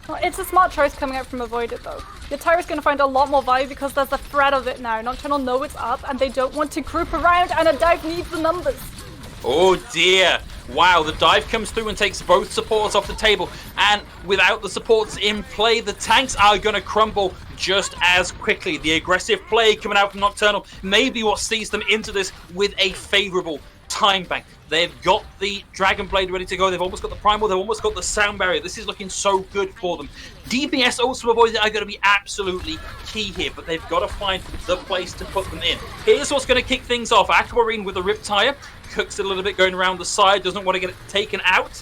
Well, it's a smart choice coming out from Avoided, though. Your Tire's going to find a lot more value because there's a threat of it now. Nocturnal know it's up, and they don't want to group around, and a dive needs the numbers. Oh dear. Wow, the dive comes through and takes both supports off the table, and without the supports in play, the tanks are going to crumble just as quickly. The aggressive play coming out from Nocturnal may be what sees them into this with a favourable time bank. They've got the Dragon Blade ready to go. They've almost got the Primal. They've almost got the Sound Barrier. This is looking so good for them. DPS also avoided are going to be absolutely key here, but they've got to find the place to put them in. Here's what's going to kick things off. Aquamarine with the Riptire. Cooks it a little bit going around the side. Doesn't want to get it taken out.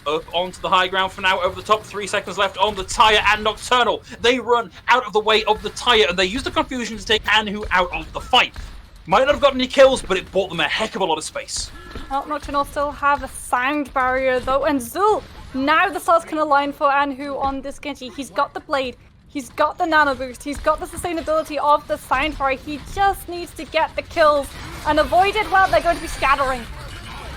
Up onto the high ground for now. Over the top. 3 seconds left on the tire, and Nocturnal. They run out of the way of the tire, and they use the confusion to take Anhu out of the fight. Might not have got any kills, but it bought them a heck of a lot of space. Well, Nocturnal still have a sound barrier, though, and Zul, now the stars can align for Anhu on this Genji. He's got the blade, he's got the nano boost, he's got the sustainability of the sound barrier. He just needs to get the kills and avoid it. Well, they're going to be scattering.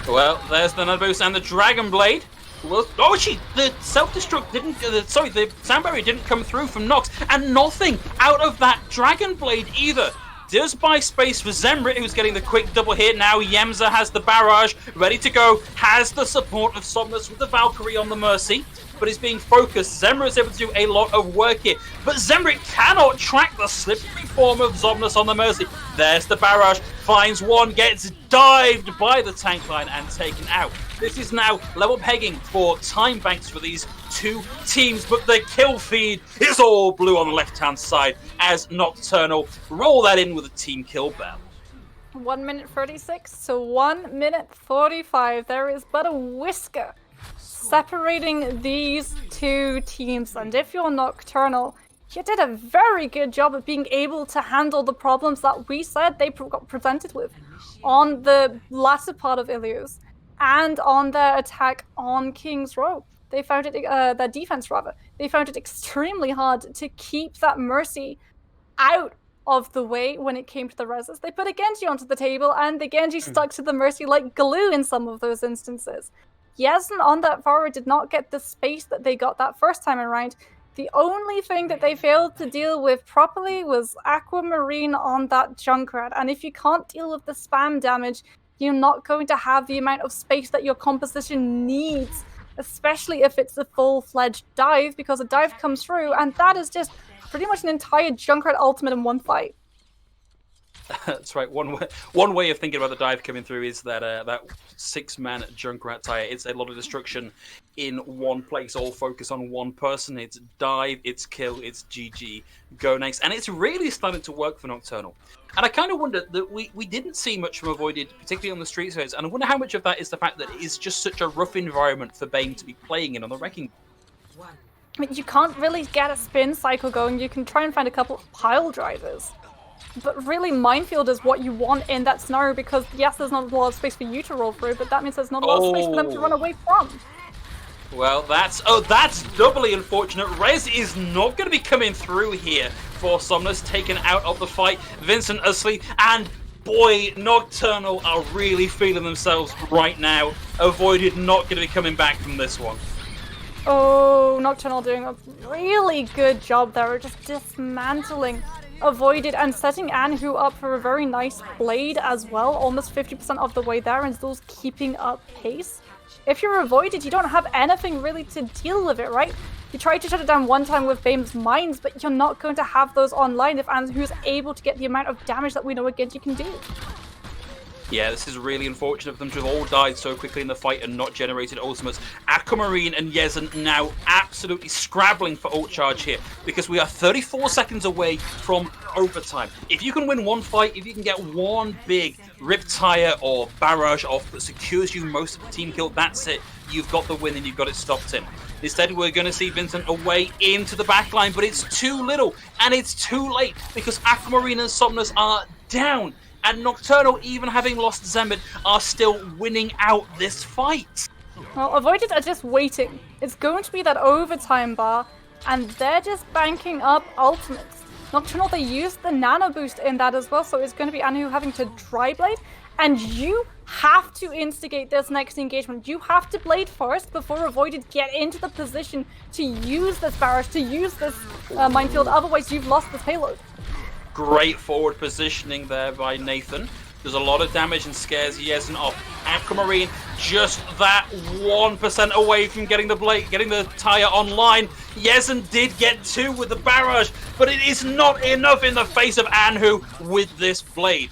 Well, there's the nano boost and the Dragon Blade. Well, oh, the self-destruct didn't, the sound barrier didn't come through from Nox, and nothing out of that Dragon Blade either. Does buy space for Zemrit, who's getting the quick double hit. Now Yemza has the barrage ready to go, has the support of Somnus with the Valkyrie on the Mercy, but is being focused. Zemrit is able to do a lot of work here, but Zemrit cannot track the slippery form of Somnus on the Mercy. There's the barrage, finds one, gets dived by the tank line and taken out. This is now level pegging for time banks for these two teams, but the kill feed is all blue on the left-hand side as Nocturnal roll that in with a team kill bell. 1 minute 36 to 1 minute 45. There is but a whisker separating these two teams, and if you're Nocturnal, you did a very good job of being able to handle the problems that we said they got presented with on the latter part of Ilios and on their attack on King's Row. they found it, their defense rather, they found it extremely hard to keep that Mercy out of the way when it came to the reses. They put a Genji onto the table, and the Genji stuck to the Mercy like glue in some of those instances. Yesen on that Pharah did not get the space that they got that first time around. The only thing that they failed to deal with properly was Aquamarine on that Junkrat, and if you can't deal with the spam damage, you're not going to have the amount of space that your composition needs, especially if it's a full-fledged dive, because a dive comes through, and that is just pretty much an entire Junkrat ultimate in one fight. That's right. One way of thinking about the dive coming through is that that 6-man Junkrat tire. It's a lot of destruction in one place, all focus on one person. It's dive, it's kill, it's GG, go next. And it's really starting to work for Nocturnal. And I kind of wonder that we didn't see much from Avoided, particularly on the street zones. And I wonder how much of that is the fact that it is just such a rough environment for Bane to be playing in on the Wrecking. I mean, you can't really get a spin cycle going. You can try and find a couple of pile drivers. But really, Minefield is what you want in that scenario, because yes, there's not a lot of space for you to roll through, but that means there's not a lot of space for them to run away from. Well, that's doubly unfortunate. Rez is not going to be coming through here for Somnus, taken out of the fight. Vincent asleep, and boy, Nocturnal are really feeling themselves right now. Avoided not going to be coming back from this one. Oh, Nocturnal doing a really good job there, just dismantling Avoided and setting Anhu up for a very nice blade as well, almost 50% of the way there, and still keeping up pace. If you're Avoided, you don't have anything really to deal with it, right? You tried to shut it down one time with Bane's Mines, but you're not going to have those online if Anhu's able to get the amount of damage that we know a Genji can do. Yeah, this is really unfortunate for them to have all died so quickly in the fight and not generated ultimates. Aquamarine and Yezin now absolutely scrabbling for ult charge here, because we are 34 seconds away from overtime. If you can win one fight, if you can get one big Riptire or Barrage off that secures you most of the team kill, that's it. You've got the win and you've got it stopped in. Instead, we're going to see Vincent away into the backline, but it's too little and it's too late, because Aquamarine and Somnus are down. And Nocturnal, even having lost Zemid, are still winning out this fight. Well, Avoided are just waiting. It's going to be that overtime bar, and they're just banking up ultimates. Nocturnal, they used the nano boost in that as well, so it's going to be Anhu having to dry blade, and you have to instigate this next engagement. You have to blade first before Avoided get into the position to use this barrage, to use this minefield, otherwise you've lost this payload. Great forward positioning there by Nathan. Does a lot of damage and scares Yezin off. Aquamarine just that 1% away from getting the tire online. Yezin did get 2 with the barrage, but it is not enough in the face of Anhu with this blade.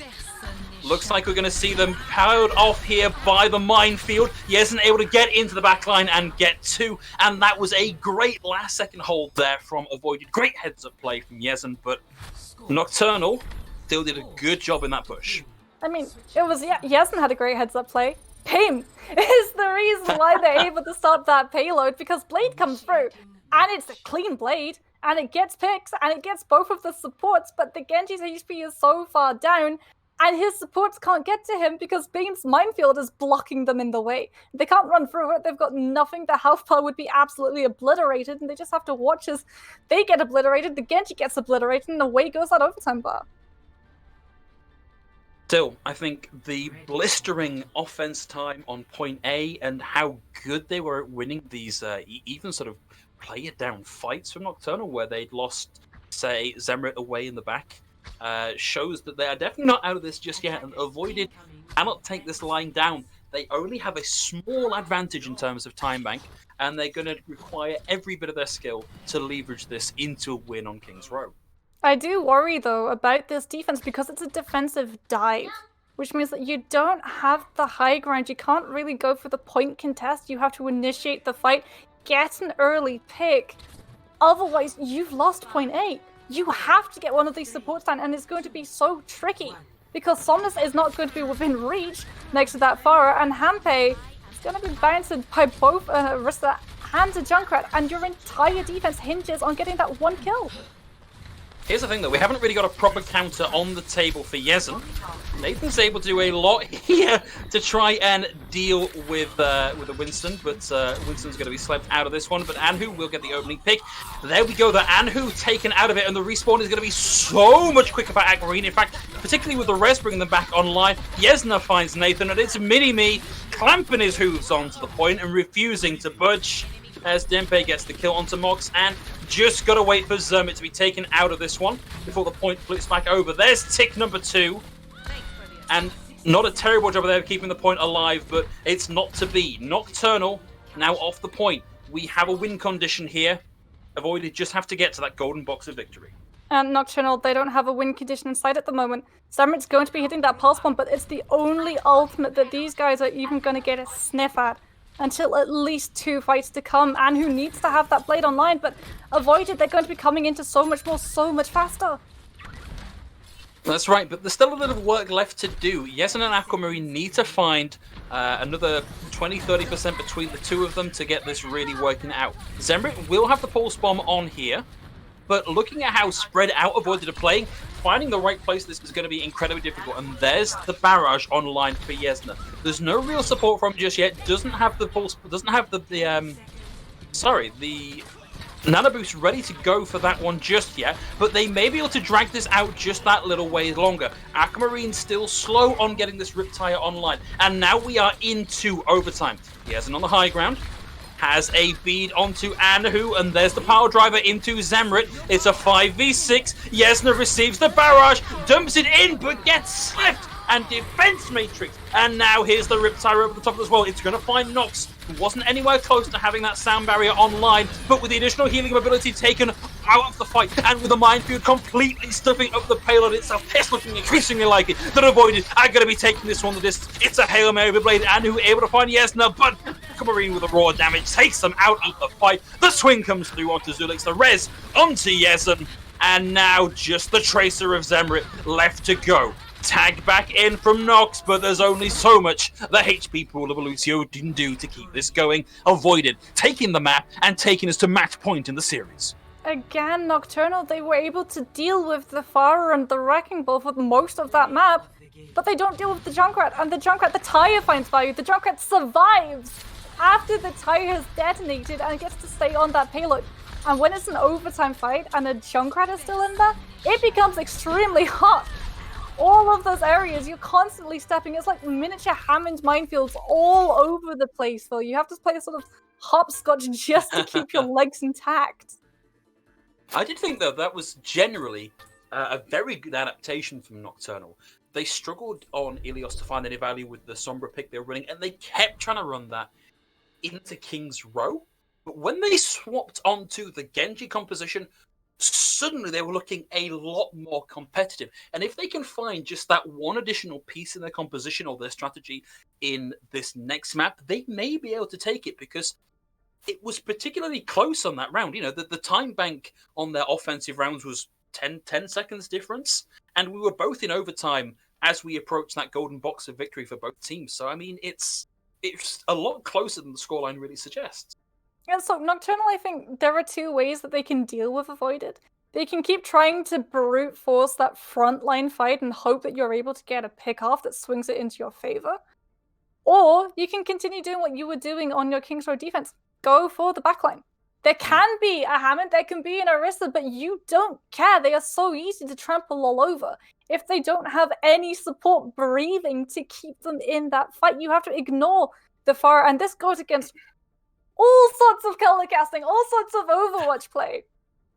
Looks like we're going to see them powered off here by the minefield. Yezin able to get into the backline and get 2, and that was a great last-second hold there from Avoided. Great heads-up play from Yezin, but Nocturnal still did a good job in that push. I mean, it was, yeah, Yezin had a great heads-up play. Pim is the reason why they're able to stop that payload, because Blade comes through, and it's a clean Blade, and it gets picks, and it gets both of the supports, but the Genji's HP is so far down, and his supports can't get to him because Bane's minefield is blocking them in the way. They can't run through it, they've got nothing, their health bar would be absolutely obliterated, and they just have to watch as they get obliterated, the Genji gets obliterated, and away goes that overtime bar. Still, I think the blistering offense time on point A and how good they were at winning these even sort of play it down fights from Nocturnal, where they'd lost, say, Zemrit away in the back, shows that they are definitely not out of this just yet, and Avoided cannot take this line down. They only have a small advantage in terms of time bank, and they're going to require every bit of their skill to leverage this into a win on King's Row. I do worry, though, about this defense because it's a defensive dive, which means that you don't have the high ground. You can't really go for the point contest. You have to initiate the fight, get an early pick. Otherwise, you've lost point A. You have to get one of these supports down, and it's going to be so tricky because Somnus is not going to be within reach next to that Pharah, and Hampe is going to be bounced by both Rista and a Junkrat, and your entire defense hinges on getting that one kill. Here's the thing, though. We haven't really got a proper counter on the table for Yezen. Nathan's able to do a lot here to try and deal with the Winston, but Winston's going to be swept out of this one. But Anhu will get the opening pick. There we go. The Anhu taken out of it, and the respawn is going to be so much quicker for Aquamarine. In fact, particularly with the res bringing them back online, Yezna finds Nathan, and it's Mini-Me clamping his hooves onto the point and refusing to budge as Dempe gets the kill onto Mox, and just got to wait for Zermit to be taken out of this one before the point flips back over. There's tick number 2. And not a terrible job there of keeping the point alive, but it's not to be. Nocturnal now off the point. We have a win condition here. Avoided just have to get to that golden box of victory. And Nocturnal, they don't have a win condition in sight at the moment. Zermit's going to be hitting that pulse bomb, but it's the only ultimate that these guys are even going to get a sniff at until at least 2 fights to come. And who needs to have that blade online, but Avoided, they're going to be coming into so much more, so much faster. That's right, but there's still a little work left to do. Yezen and Aquamarine need to find another 20-30% between the two of them to get this really working out. Zemrit will have the pulse bomb on here, but looking at how spread out Avoided are playing, finding the right place, this is going to be incredibly difficult. And there's the barrage online for Yezna. There's no real support from him just yet. Doesn't have the pulse. Doesn't have the Nano Boost ready to go for that one just yet, but they may be able to drag this out just that little way longer. Aquamarine's still slow on getting this Riptire online, and now we are into overtime. Yezna on the high ground, has a bead onto Anhu, and there's the power driver into Zemrit. It's a 5v6. Yezna receives the barrage, dumps it in, but gets slipped, and defense matrix. And now here's the Riptire over the top as well. It's going to find Nox, who wasn't anywhere close to having that sound barrier online, but with the additional healing ability taken out of the fight, and with the minefield completely stuffing up the payload itself, it's looking increasingly like it. That Avoided are going to be taking this one the distance. It's a Hail Mary with Blade, and who able to find Yezna, but Aquamarine with the raw damage takes them out of the fight. The swing comes through onto Zulix, the res onto Yezen, and now just the Tracer of Zemrit left to go. Tag back in from Nox, but there's only so much the HP pool of Lucio didn't do to keep this going. Avoided taking the map and taking us to match point in the series. Again, Nocturnal, they were able to deal with the Fire and the Wrecking Ball for most of that map, but they don't deal with the Junkrat, and the Junkrat, the Tire finds value. The Junkrat survives after the Tire has detonated and gets to stay on that payload. And when it's an overtime fight and a Junkrat is still in there, it becomes extremely hot. All of those areas, you're constantly stepping. It's like miniature Hammond minefields all over the place, Phil. You have to play sort of hopscotch just to keep your legs intact. I did think, though, that was generally a very good adaptation from Nocturnal. They struggled on Ilios to find any value with the Sombra pick they were running, and they kept trying to run that into King's Row. But when they swapped onto the Genji composition, suddenly they were looking a lot more competitive. And if they can find just that one additional piece in their composition or their strategy in this next map, they may be able to take it, because it was particularly close on that round. You know, the time bank on their offensive rounds was 10 seconds difference, and we were both in overtime as we approached that golden box of victory for both teams. So, I mean, it's a lot closer than the scoreline really suggests. Yeah, so Nocturnal, I think there are 2 ways that they can deal with Avoided. They can keep trying to brute force that frontline fight and hope that you're able to get a pick off that swings it into your favor. Or you can continue doing what you were doing on your King's Row defense. Go for the backline. There can be a Hammond, there can be an Orisa, but you don't care. They are so easy to trample all over. If they don't have any support breathing to keep them in that fight, you have to ignore the fire. And this goes against all sorts of color casting, all sorts of Overwatch play.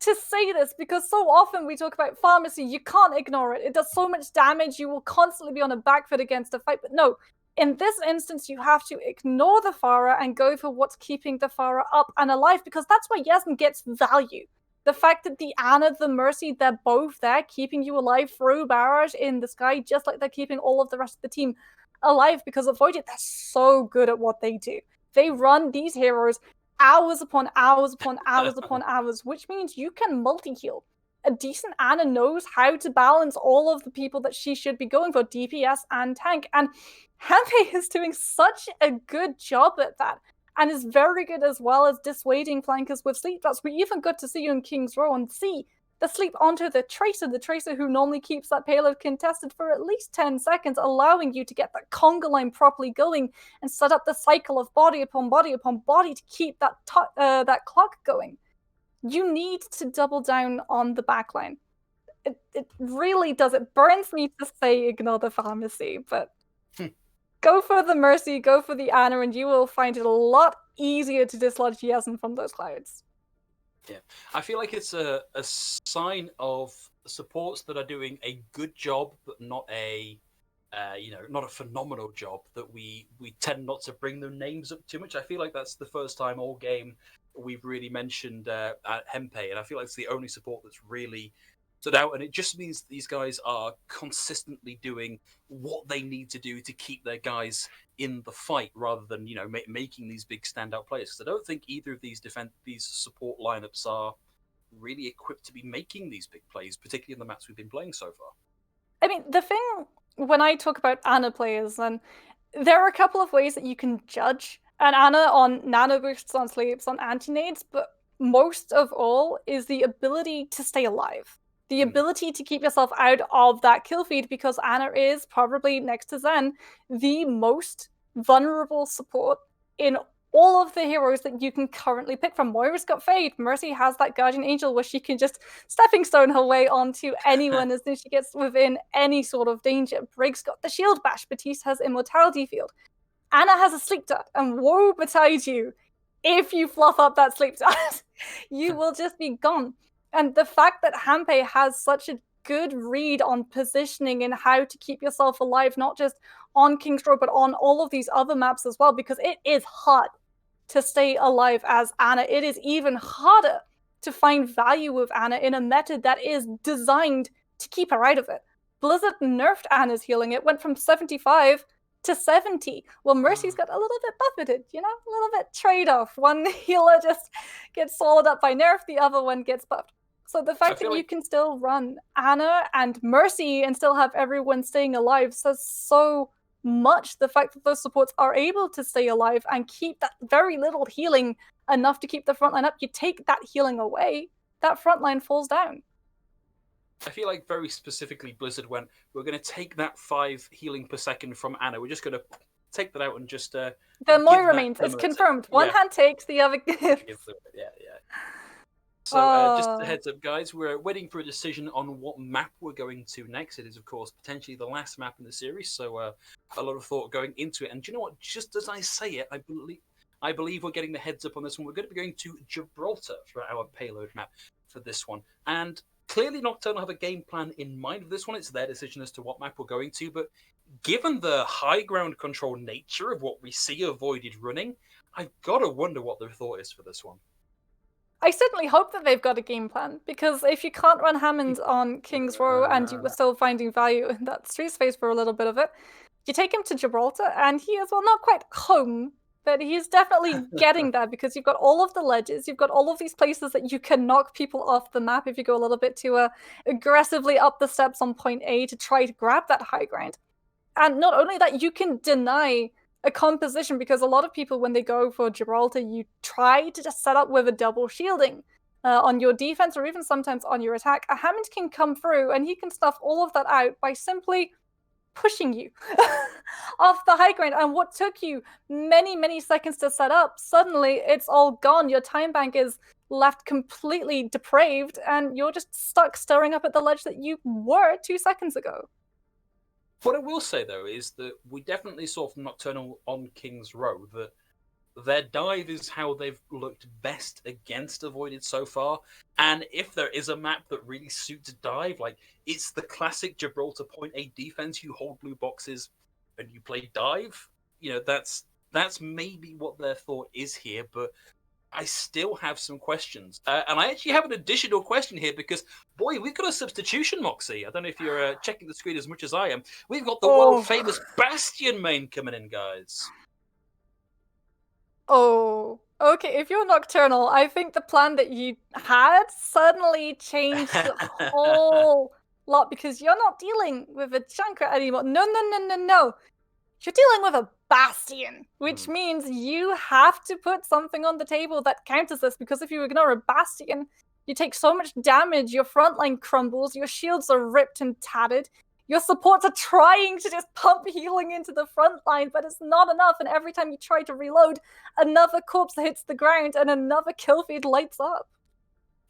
To say this, because so often we talk about Pharmacy, you can't ignore it. It does so much damage, you will constantly be on a back foot against a fight. But no, in this instance, you have to ignore the Pharah and go for what's keeping the Pharah up and alive, because that's where Yasmin gets value. The fact that the Ana, the Mercy, they're both there, keeping you alive through Barrage in the sky, just like they're keeping all of the rest of the team alive, because Avoided, they're so good at what they do. They run these heroes hours upon hours upon hours upon hours, which means you can multi-heal. A decent Ana knows how to balance all of the people that she should be going for, DPS and tank, and Hanpei is doing such a good job at that, and is very good as well as dissuading flankers with sleep darts. We even got to see you in King's Row and see the sleep onto the Tracer who normally keeps that payload contested for at least 10 seconds, allowing you to get that conga line properly going and set up the cycle of body upon body upon body to keep that clock going. You need to double down on the backline. It really does. It burns me to say ignore the pharmacy, but go for the Mercy, go for the Ana, and you will find it a lot easier to dislodge Yasn from those clouds. Yeah, I feel like it's a sign of supports that are doing a good job, but not a not a phenomenal job, that we tend not to bring their names up too much. I feel like that's the first time all game we've really mentioned Hempe, and I feel like it's the only support that's really stood out, and it just means these guys are consistently doing what they need to do to keep their guys in the fight, rather than making these big standout players. Because I don't think either of these support lineups are really equipped to be making these big plays, particularly in the maps we've been playing so far. I mean, the thing when I talk about Ana players, then there are a couple of ways that you can judge an Ana on nano boosts, on sleeps, on anti-nades, but most of all is the ability to stay alive. The ability to keep yourself out of that kill feed, because Ana is probably, next to Zen, the most vulnerable support in all of the heroes that you can currently pick from. Moira's got Fade. Mercy has that Guardian Angel where she can just stepping stone her way onto anyone as soon as she gets within any sort of danger. Brig's got the Shield Bash. Batiste has Immortality Field. Ana has a Sleep Dart, and woe betide you if you fluff up that Sleep Dart. You will just be gone. And the fact that Hempe has such a good read on positioning and how to keep yourself alive, not just on King's Row, but on all of these other maps as well, because it is hard to stay alive as Ana. It is even harder to find value with Ana in a meta that is designed to keep her out of it. Blizzard nerfed Ana's healing. It went from 75 to 70. Well, Mercy's got a little bit buffeted, a little bit trade-off. One healer just gets swallowed up by nerf, the other one gets buffed. So the fact that you can still run Ana and Mercy and still have everyone staying alive says so much. The fact that those supports are able to stay alive and keep that very little healing enough to keep the frontline up. You take that healing away, that frontline falls down. I feel like very specifically Blizzard went, we're going to take that 5 healing per second from Ana. We're just going to take that out and just... the Moira remains. It's confirmed. One hand takes, the other gives. Yeah. So just a heads up, guys, we're waiting for a decision on what map we're going to next. It is, of course, potentially the last map in the series, so a lot of thought going into it. And do you know what? Just as I say it, I believe we're getting the heads up on this one. We're going to be going to Gibraltar for our payload map for this one. And clearly Nocturnal have a game plan in mind for this one. It's their decision as to what map we're going to, but given the high ground control nature of what we see avoided running, I've got to wonder what their thought is for this one. I certainly hope that they've got a game plan, because if you can't run Hammond on King's Row and you were still finding value in that street space for a little bit of it, you take him to Gibraltar and he is, well, not quite home, but he's definitely getting there, because you've got all of the ledges, you've got all of these places that you can knock people off the map if you go a little bit too aggressively up the steps on point A to try to grab that high ground. And not only that, you can deny a composition, because a lot of people, when they go for Gibraltar, you try to just set up with a double shielding on your defense, or even sometimes on your attack. A Hammond can come through and he can stuff all of that out by simply pushing you off the high ground. And what took you many, many seconds to set up, suddenly it's all gone. Your time bank is left completely depraved, and you're just stuck staring up at the ledge that you were 2 seconds ago. What I will say, though, is that we definitely saw from Nocturnal on King's Row that their dive is how they've looked best against Avoided so far. And if there is a map that really suits a dive, like, it's the classic Gibraltar point A defense. You hold blue boxes and you play dive. That's maybe what their thought is here, but I still have some questions. And I actually have an additional question here, because, boy, we've got a substitution, Moxie. I don't know if you're checking the screen as much as I am. We've got the world-famous Bastion main coming in, guys. Oh, okay. If you're Nocturnal, I think the plan that you had suddenly changed a whole lot, because you're not dealing with a Junkrat anymore. No. You're dealing with a Bastion, which means you have to put something on the table that counters this, because if you ignore a Bastion, You take so much damage, your front line crumbles, your shields are ripped and tattered. Your supports are trying to just pump healing into the front line, but it's not enough. And every time you try to reload, another corpse hits the ground and another kill feed lights up.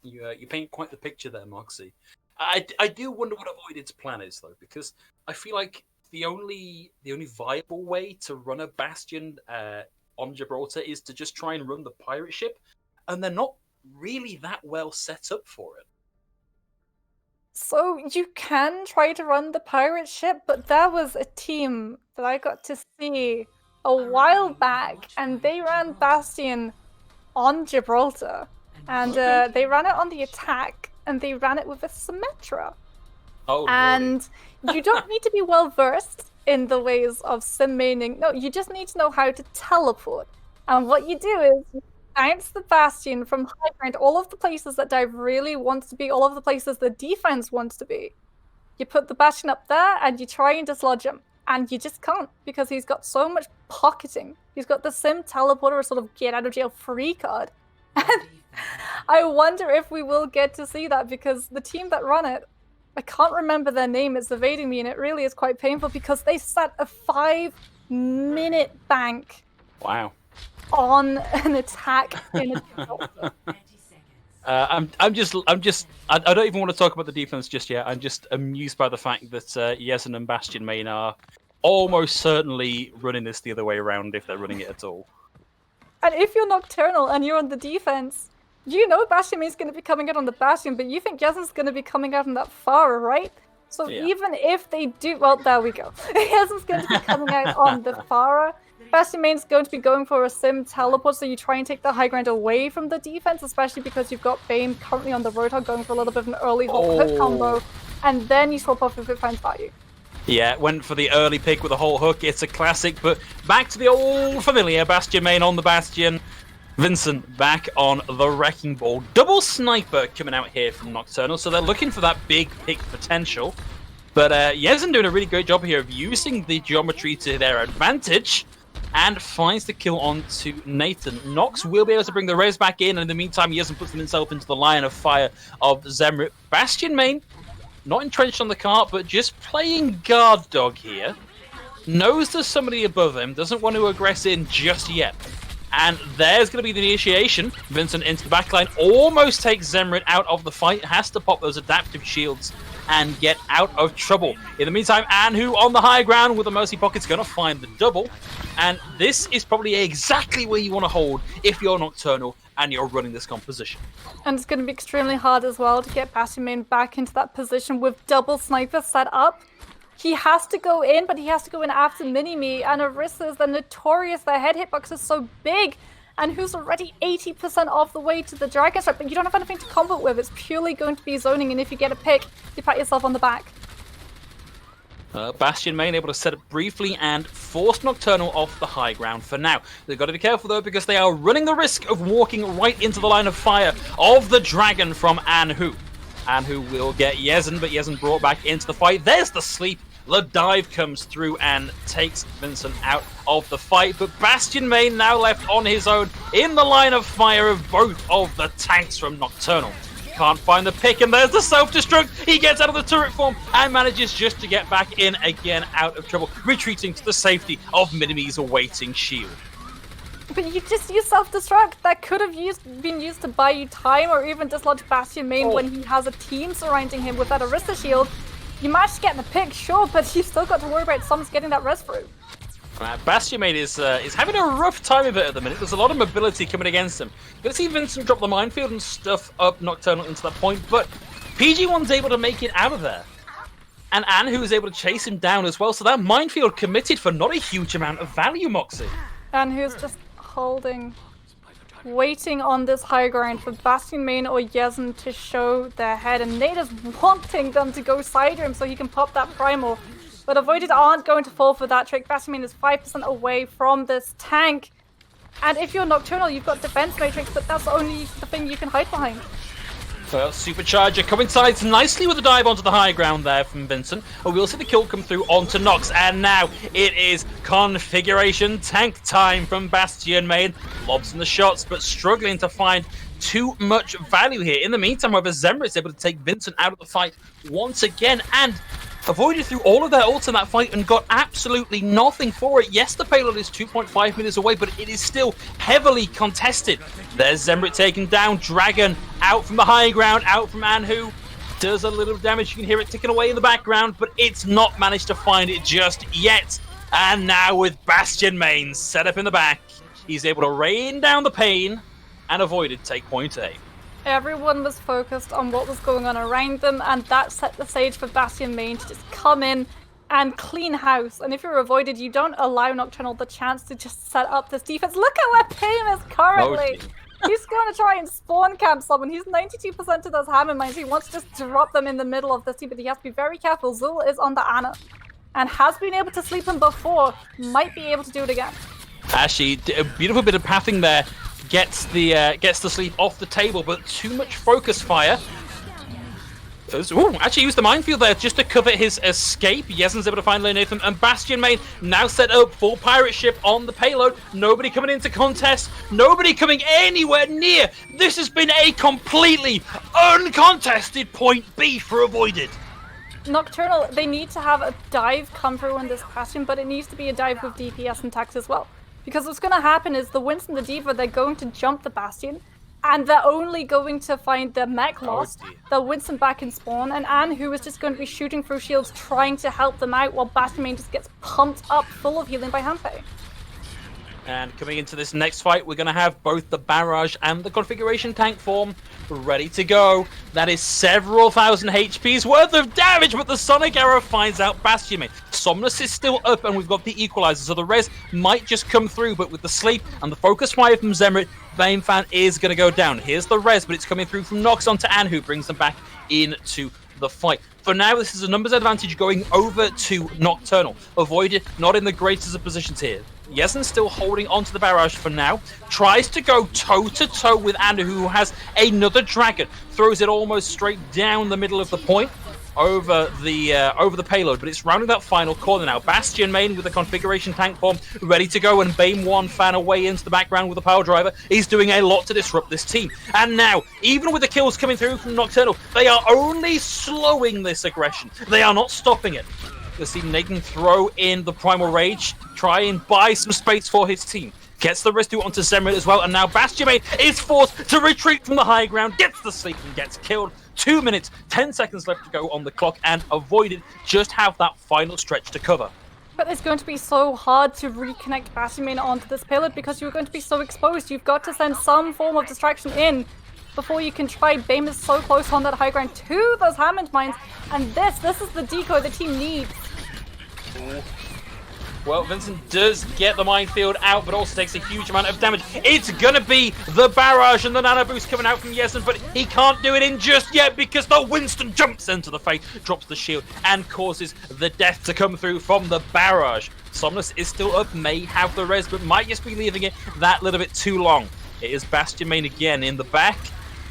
You paint quite the picture there, Moxie. I do wonder what Avoided's plan is, though, because I feel like the only viable way to run a Bastion on Gibraltar is to just try and run the pirate ship, and they're not really that well set up for it. So you can try to run the pirate ship, but there was a team that I got to see a while back, and they ran Bastion on Gibraltar, and they ran it on the attack, and they ran it with a Symmetra. Oh, and you don't need to be well versed in the ways of sim maining. No, you just need to know how to teleport. And what you do is you bounce the Bastion from high ground, all of the places that Dive really wants to be, all of the places the defense wants to be. You put the Bastion up there and you try and dislodge him. And you just can't, because he's got so much pocketing. He's got the sim teleporter, a sort of get out of jail free card. And I wonder if we will get to see that, because the team that run it, I can't remember their name, it's evading me, and it really is quite painful because they set a 5-minute bank. Wow. On an attack in a Gibraltar. I don't even want to talk about the defense just yet. I'm just amused by the fact that Yezen and Bastion Main are almost certainly running this the other way around, if they're running it at all. And if you're Nocturnal and you're on the defense, you know Bastion Main's going to be coming out on the Bastion, but you think Yezen's going to be coming out on that Pharah, right? So even if they do, well, there we go. Yezen's going to be coming out on the Pharah. Bastion Main's going to be going for a sim teleport, so you try and take the high ground away from the defense, especially because you've got Bane currently on the Roadhog going for a little bit of an early hook combo, and then you swap off if it finds value. Yeah, went for the early pick with the whole hook. It's a classic, but back to the old familiar Bastion Main on the Bastion. Vincent back on the Wrecking Ball. Double sniper coming out here from Nocturnal, so they're looking for that big pick potential. But Yezen doing a really great job here of using the geometry to their advantage, and finds the kill onto Nathan. Nox will be able to bring the res back in, and in the meantime, Yezen puts himself into the line of fire of Zemrit. Bastion Main, not entrenched on the cart, but just playing guard dog here. Knows there's somebody above him, doesn't want to aggress in just yet. And there's going to be the initiation. Vincent into the backline, almost takes Zemrit out of the fight, has to pop those adaptive shields and get out of trouble. In the meantime, Anhu on the high ground with the Mercy Pocket's going to find the double. And this is probably exactly where you want to hold if you're Nocturnal and you're running this composition. And it's going to be extremely hard as well to get Bastion Main back into that position with double sniper set up. He has to go in, but he has to go in after Mini-Me, and Orissa's, they're notorious, their head hitbox is so big, and who's already 80% off the way to the Dragon Strike, but you don't have anything to combo with. It's purely going to be zoning, and if you get a pick, you pat yourself on the back. Bastion Main able to set up briefly and force Nocturnal off the high ground for now. They've got to be careful though, because they are running the risk of walking right into the line of fire of the Dragon from Anhu. Anhu will get Yezen, but Yezen brought back into the fight. There's the sleep. The dive comes through and takes Vincent out of the fight, but Bastion Main now left on his own in the line of fire of both of the tanks from Nocturnal. Can't find the pick, and there's the self-destruct. He gets out of the turret form and manages just to get back in again out of trouble, retreating to the safety of Minime's awaiting shield. But you just use self-destruct. That could have been used to buy you time, or even dislodge Bastion Main when he has a team surrounding him with that Orisa shield. You managed to get the pick, sure, but you've still got to worry about someone's getting that res through. Bastion Main is having a rough time of it at the minute. There's a lot of mobility coming against him. You're going to see Vincent drop the minefield and stuff up Nocturnal into that point, but PG1's able to make it out of there. And Anhu is able to chase him down as well, so that minefield committed for not a huge amount of value, Moxie. Anhu's just holding, waiting on this high ground for Bastion Main or Yezen to show their head, and Nate is wanting them to go side him so he can pop that primal. But Avoided aren't going to fall for that trick. Bastion Main is 5% away from this tank. And if you're Nocturnal, you've got Defense Matrix, but that's only the thing you can hide behind. Well, Supercharger coincides nicely with the dive onto the high ground there from Vincent. But we'll see the kill come through onto Nox. And now it is configuration tank time from Bastion Main. Lobs in the shots, but struggling to find too much value here. In the meantime, however, Zemra is able to take Vincent out of the fight once again and avoided through all of their ults in that fight and got absolutely nothing for it. Yes, the payload is 2.5 meters away, but it is still heavily contested. There's Zemrit taken down. Dragon out from the high ground, out from Anhu. Does a little damage. You can hear it ticking away in the background, but it's not managed to find it just yet. And now with Bastion main set up in the back, he's able to rain down the pain and avoided take point A. Everyone was focused on what was going on around them, and that set the stage for Bastion main to just come in and clean house. And if you're avoided, you don't allow Nocturnal the chance to just set up this defense. Look at where Payne is currently. He's going to try and spawn camp someone. He's 92% to those hammer mines. He wants to just drop them in the middle of the team, but he has to be very careful. Zul is on the Ana and has been able to sleep him before. Might be able to do it again. Actually, a beautiful bit of pathing there. Gets the sleep off the table, but too much focus fire. Ooh, actually used the minefield there just to cover his escape. Yesen's able to find Lane Nathan, and Bastion main now set up full pirate ship on the payload. Nobody coming into contest. Nobody coming anywhere near. This has been a completely uncontested point B for Avoided. Nocturnal, they need to have a dive come through on this Bastion, but it needs to be a dive with DPS and tax as well. Because what's going to happen is the Winston, the D.Va, they're going to jump the Bastion, and they're only going to find the mech lost, the Winston back in spawn, and Anne, who is just going to be shooting through shields, trying to help them out, while Bastion main just gets pumped up full of healing by Hanpei. And coming into this next fight, we're going to have both the barrage and the configuration tank form ready to go. That is several thousand HP's worth of damage, but the Sonic Arrow finds out Bastion main. Somnus is still up, and we've got the equalizer, so the res might just come through, but with the sleep and the focus fire from Zemrit, Vayne Fan is going to go down. Here's the res, but it's coming through from Nox onto Anne, who brings them back into the fight. For now, this is a numbers advantage going over to Nocturnal. Avoided, not in the greatest of positions here. Yesen still holding onto the barrage for now. Tries to go toe-to-toe with Anna, who has another dragon. Throws it almost straight down the middle of the point over the payload, but it's rounding that final corner now. Bastion main with the configuration tank form ready to go, and Bane 1 fan away into the background with the power driver. He's doing a lot to disrupt this team. And now, even with the kills coming through from Nocturnal, they are only slowing this aggression. They are not stopping it. You'll see Nathan throw in the Primal Rage, try and buy some space for his team. Gets the rescue onto Zemrit as well, and now Bastion main is forced to retreat from the high ground, gets the sleep and gets killed. 2 minutes, 10 seconds left to go on the clock, and Avoided just have that final stretch to cover. But it's going to be so hard to reconnect Bastion main onto this payload because you're going to be so exposed. You've got to send some form of distraction in before you can try. Bame is so close on that high ground to those Hammond mines, and this is the decoy the team needs. Well, Vincent does get the minefield out, but also takes a huge amount of damage. It's going to be the barrage and the nano boost coming out from Yesen, but he can't do it in just yet because the Winston jumps into the face, drops the shield, and causes the death to come through from the barrage. Somnus is still up, may have the res, but might just be leaving it that little bit too long. It is Bastion main again in the back,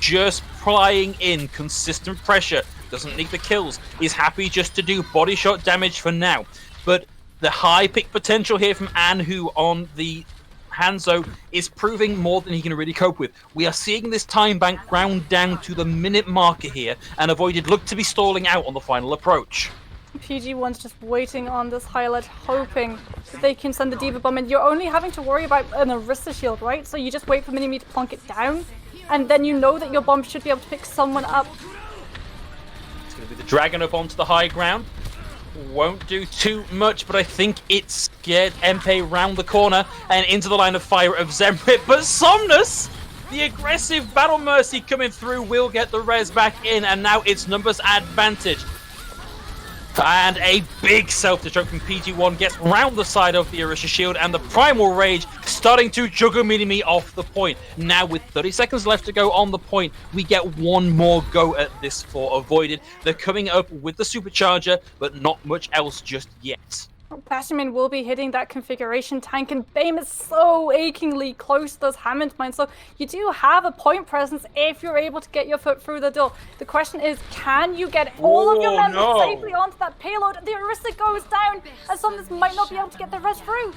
just plying in consistent pressure. Doesn't need the kills. He's happy just to do body shot damage for now. But the high pick potential here from Anhu on the Hanzo is proving more than he can really cope with. We are seeing this time bank ground down to the minute marker here, and Avoided look to be stalling out on the final approach. PG1's just waiting on this highlight, hoping that they can send the D.Va bomb in. You're only having to worry about an Arista shield, right? So you just wait for Minimi to plonk it down, and then you know that your bomb should be able to pick someone up. It's going to be the Dragon up onto the high ground. Won't do too much, but I think it scared Mpe round the corner and into the line of fire of Zemrit. But Somnus, the aggressive Battle Mercy coming through, will get the res back in, and now it's numbers advantage. And a big self-destruct from PG1 gets round the side of the Arisha shield, and the Primal Rage starting to juggle Minimi off the point. Now with 30 seconds left to go on the point, we get one more go at this for Avoided. They're coming up with the Supercharger, but not much else just yet. Bastion main will be hitting that configuration tank, and Bame is so achingly close to those Hammond mines. So you do have a point presence if you're able to get your foot through the door. The question is, can you get all of your members safely onto that payload? The Arista goes down, and Somnus might not be able to get the rest through.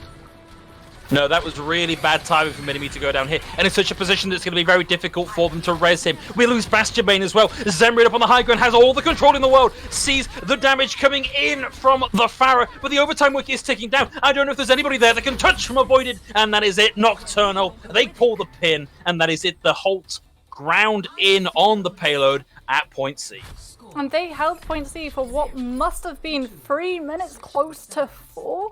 No, that was really bad timing for Minimi to go down here. And in such a position that's going to be very difficult for them to res him. We lose Bastion Bane as well. Zemrid up on the high ground has all the control in the world. Sees the damage coming in from the Pharah. But the overtime wiki is ticking down. I don't know if there's anybody there that can touch from Avoided. And that is it. Nocturnal. They pull the pin. And that is it. The Holt ground in on the payload at point C. And they held point C for what must have been 3 minutes, close to 4.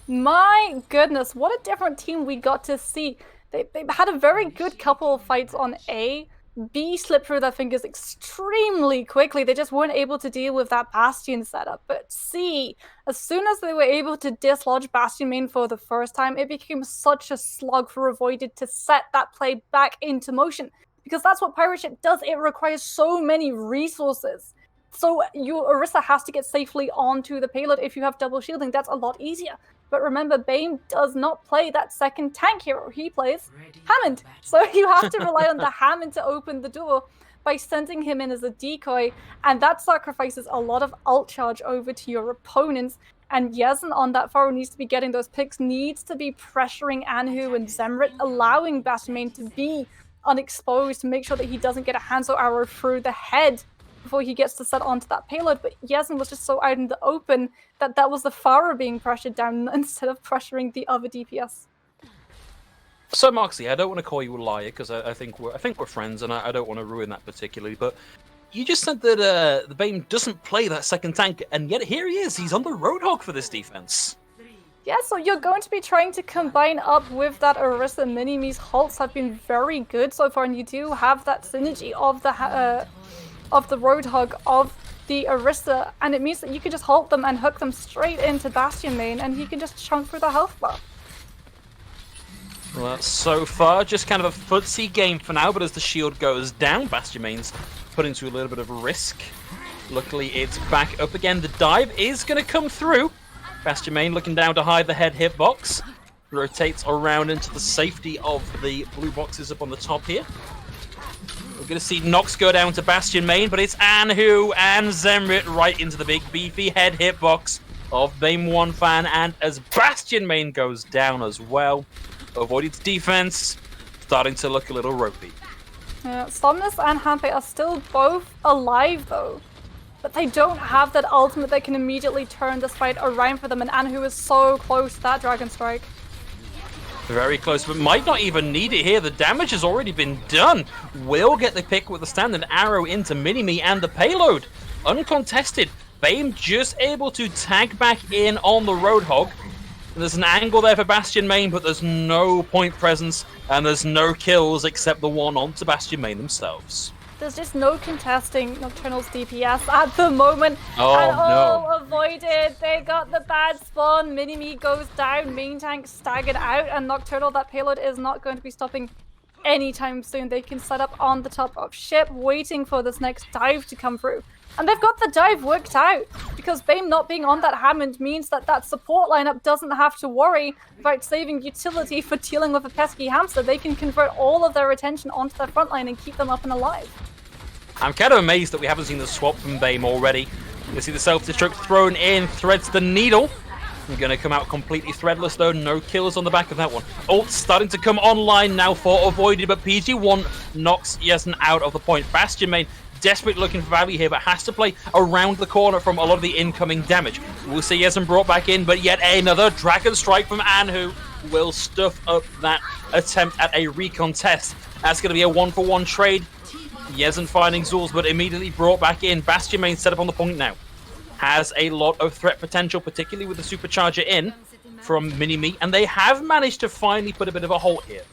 My goodness, what a different team we got to see. They had a very good couple of fights on A. B slipped through their fingers extremely quickly. They just weren't able to deal with that Bastion setup. But C, as soon as they were able to dislodge Bastion main for the first time, it became such a slog for Avoided to set that play back into motion. Because that's what Pirate Ship does. It requires so many resources. So your Orisa has to get safely onto the payload. If you have double shielding, that's a lot easier. But remember, Bane does not play that second tank hero. He plays Hammond. So you have to rely on the Hammond to open the door by sending him in as a decoy. And that sacrifices a lot of ult charge over to your opponents. And Yezen on that Pharaoh needs to be getting those picks, needs to be pressuring Anhu and Zemrit, allowing Bastion to be unexposed to make sure that he doesn't get a Hanzo arrow through the head before he gets to set onto that payload. But Yezen was just so out in the open that was the Pharah being pressured down instead of pressuring the other DPS. So Moxie, I don't want to call you a liar because I think we're friends, and I don't want to ruin that particularly. But you just said that the Bane doesn't play that second tank, and yet here he is. He's on the Roadhog for this defense. Yeah, so you're going to be trying to combine up with that Orisa. Minimi's halts have been very good so far, and you do have that synergy of the Roadhog, of the Orisa, and it means that you can just halt them and hook them straight into Bastion main, and he can just chunk through the health bar. Well, so far, just kind of a footsie game for now, but as the shield goes down, Bastion main's put into a little bit of risk. Luckily, it's back up again. The dive is going to come through. Bastion main looking down to hide the head hitbox. Rotates around into the safety of the blue boxes up on the top here. We're going to see Nox go down to Bastion main, but it's Anhu and Zemrit right into the big beefy head hitbox of Bane 1 fan, and as Bastion main goes down as well, Avoided's defense starting to look a little ropey. Somnus and Hampe are still both alive though, but they don't have that ultimate that can immediately turn this fight around for them, and Anhu is so close to that Dragon Strike. Very close, but might not even need it here. The damage has already been done. Will get the pick with the standard arrow into Minimi and the payload. Uncontested. Bane just able to tag back in on the Roadhog. And there's an angle there for Bastion main, but there's no point presence, and there's no kills except the one onto Bastion main themselves. There's just no contesting Nocturnal's DPS at the moment. Oh, and no. Avoided. They got the bad spawn. Minimi goes down. Main tank staggered out. And Nocturnal, that payload is not going to be stopping anytime soon. They can set up on the top of ship, waiting for this next dive to come through. And they've got the dive worked out, because Bane not being on that Hammond means that that support lineup doesn't have to worry about saving utility for dealing with a pesky hamster. They can convert all of their attention onto their front line and keep them up and alive. I'm kind of amazed that we haven't seen the swap from Bane already. You see the self-destruct thrown in, threads the needle. We're going to come out completely threadless though, no kills on the back of that one. Ult starting to come online now for Avoided, but PG1 knocks Yezen out of the point. Bastion main desperate looking for value here, but has to play around the corner from a lot of the incoming damage. We'll see Yezen brought back in, but yet another Dragon Strike from Anhu will stuff up that attempt at a recontest. That's going to be a 1-for-1 trade. Yezen finding Zulz, but immediately brought back in. Bastion main set up on the point now. Has a lot of threat potential, particularly with the supercharger in from Minimi, and they have managed to finally put a bit of a halt here.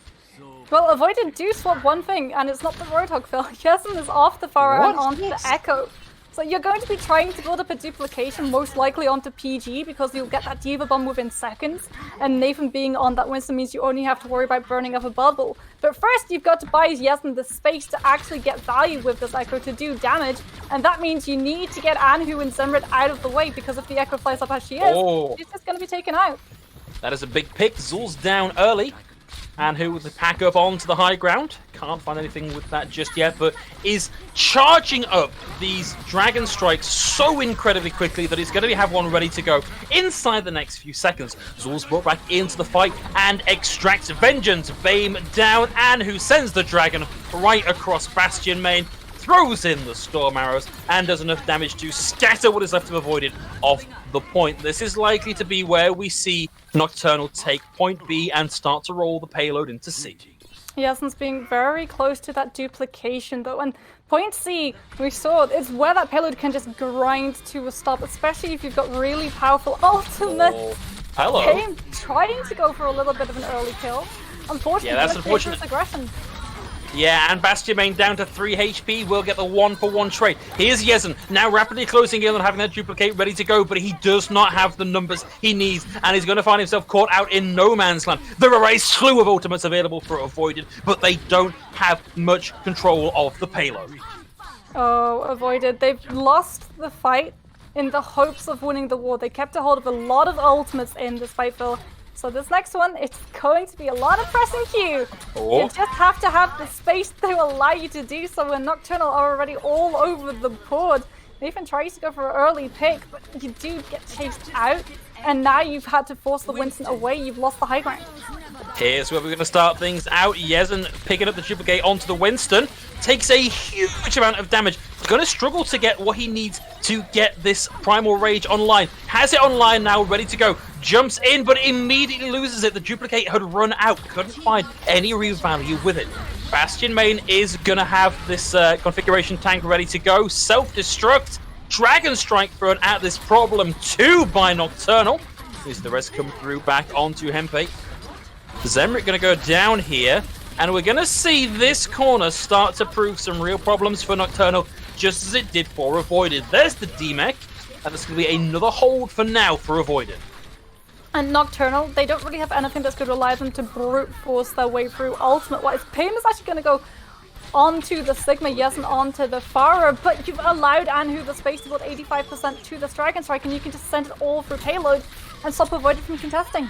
Well, Avoided do swap one thing, and it's not the Roadhog fill. Yezen is off the Pharah and onto the Echo. So you're going to be trying to build up a duplication, most likely onto PG, because you'll get that Diva Bomb within seconds. And Nathan being on that Winston means you only have to worry about burning up a bubble. But first, you've got to buy Yezen the space to actually get value with this Echo to do damage. And that means you need to get Anhu and Zemrit out of the way, because if the Echo flies up as she is, she's just going to be taken out. That is a big pick. Zul's down early. And who with the pack up onto the high ground. Can't find anything with that just yet, but is charging up these Dragon Strikes so incredibly quickly that he's going to have one ready to go inside the next few seconds. Zul's brought back into the fight and extracts Vengeance. Bame down, and who sends the Dragon right across Bastion Main, throws in the Storm Arrows, and does enough damage to scatter what is left of Avoided off the point. This is likely to be where we see Nocturnal take point B and start to roll the payload into C. Yassen's being very close to that duplication though, and point C, we saw, is where that payload can just grind to a stop, especially if you've got really powerful ultimate. Oh, hello. Game trying to go for a little bit of an early kill. Unfortunately, Yeah, that's unfortunate. Aggression. Yeah, and Bastion Main down to 3 HP will get the 1-for-1 trade. Here's Yezen, now rapidly closing in on having that duplicate ready to go, but he does not have the numbers he needs, and he's going to find himself caught out in no man's land. There are a slew of ultimates available for Avoided, but they don't have much control of the payload. Oh, Avoided. They've lost the fight in the hopes of winning the war. They kept a hold of a lot of ultimates in this fight, Phil. So this next one, it's going to be a lot of pressing Q. Oh. You just have to have the space to allow you to do so, and Nocturnal are already all over the board. Nathan tries to go for an early pick, but you do get chased out, and now you've had to force the Winston away. You've lost the high ground. Here's where we're going to start things out. Yezen picking up the duplicate onto the Winston. Takes a huge amount of damage. Going to struggle to get what he needs to get this Primal Rage online. Has it online now, ready to go. Jumps in, but immediately loses it. The duplicate had run out. Couldn't find any real value with it. Bastion Main is going to have this configuration tank ready to go. Self-destruct. Dragon Strike thrown at this problem too by Nocturnal. As the rest come through back onto Hempe. Zemric going to go down here, and we're going to see this corner start to prove some real problems for Nocturnal, just as it did for Avoided. There's the D-Mech, and there's going to be another hold for now for Avoided. And Nocturnal, they don't really have anything that's going to allow them to brute force their way through ultimate-wise. Payne is actually going to go onto the Sigma, yes, and onto the Farah, but you've allowed Anhu the space to build 85% to this Dragon Strike, and you can just send it all through payload and stop Avoided from contesting.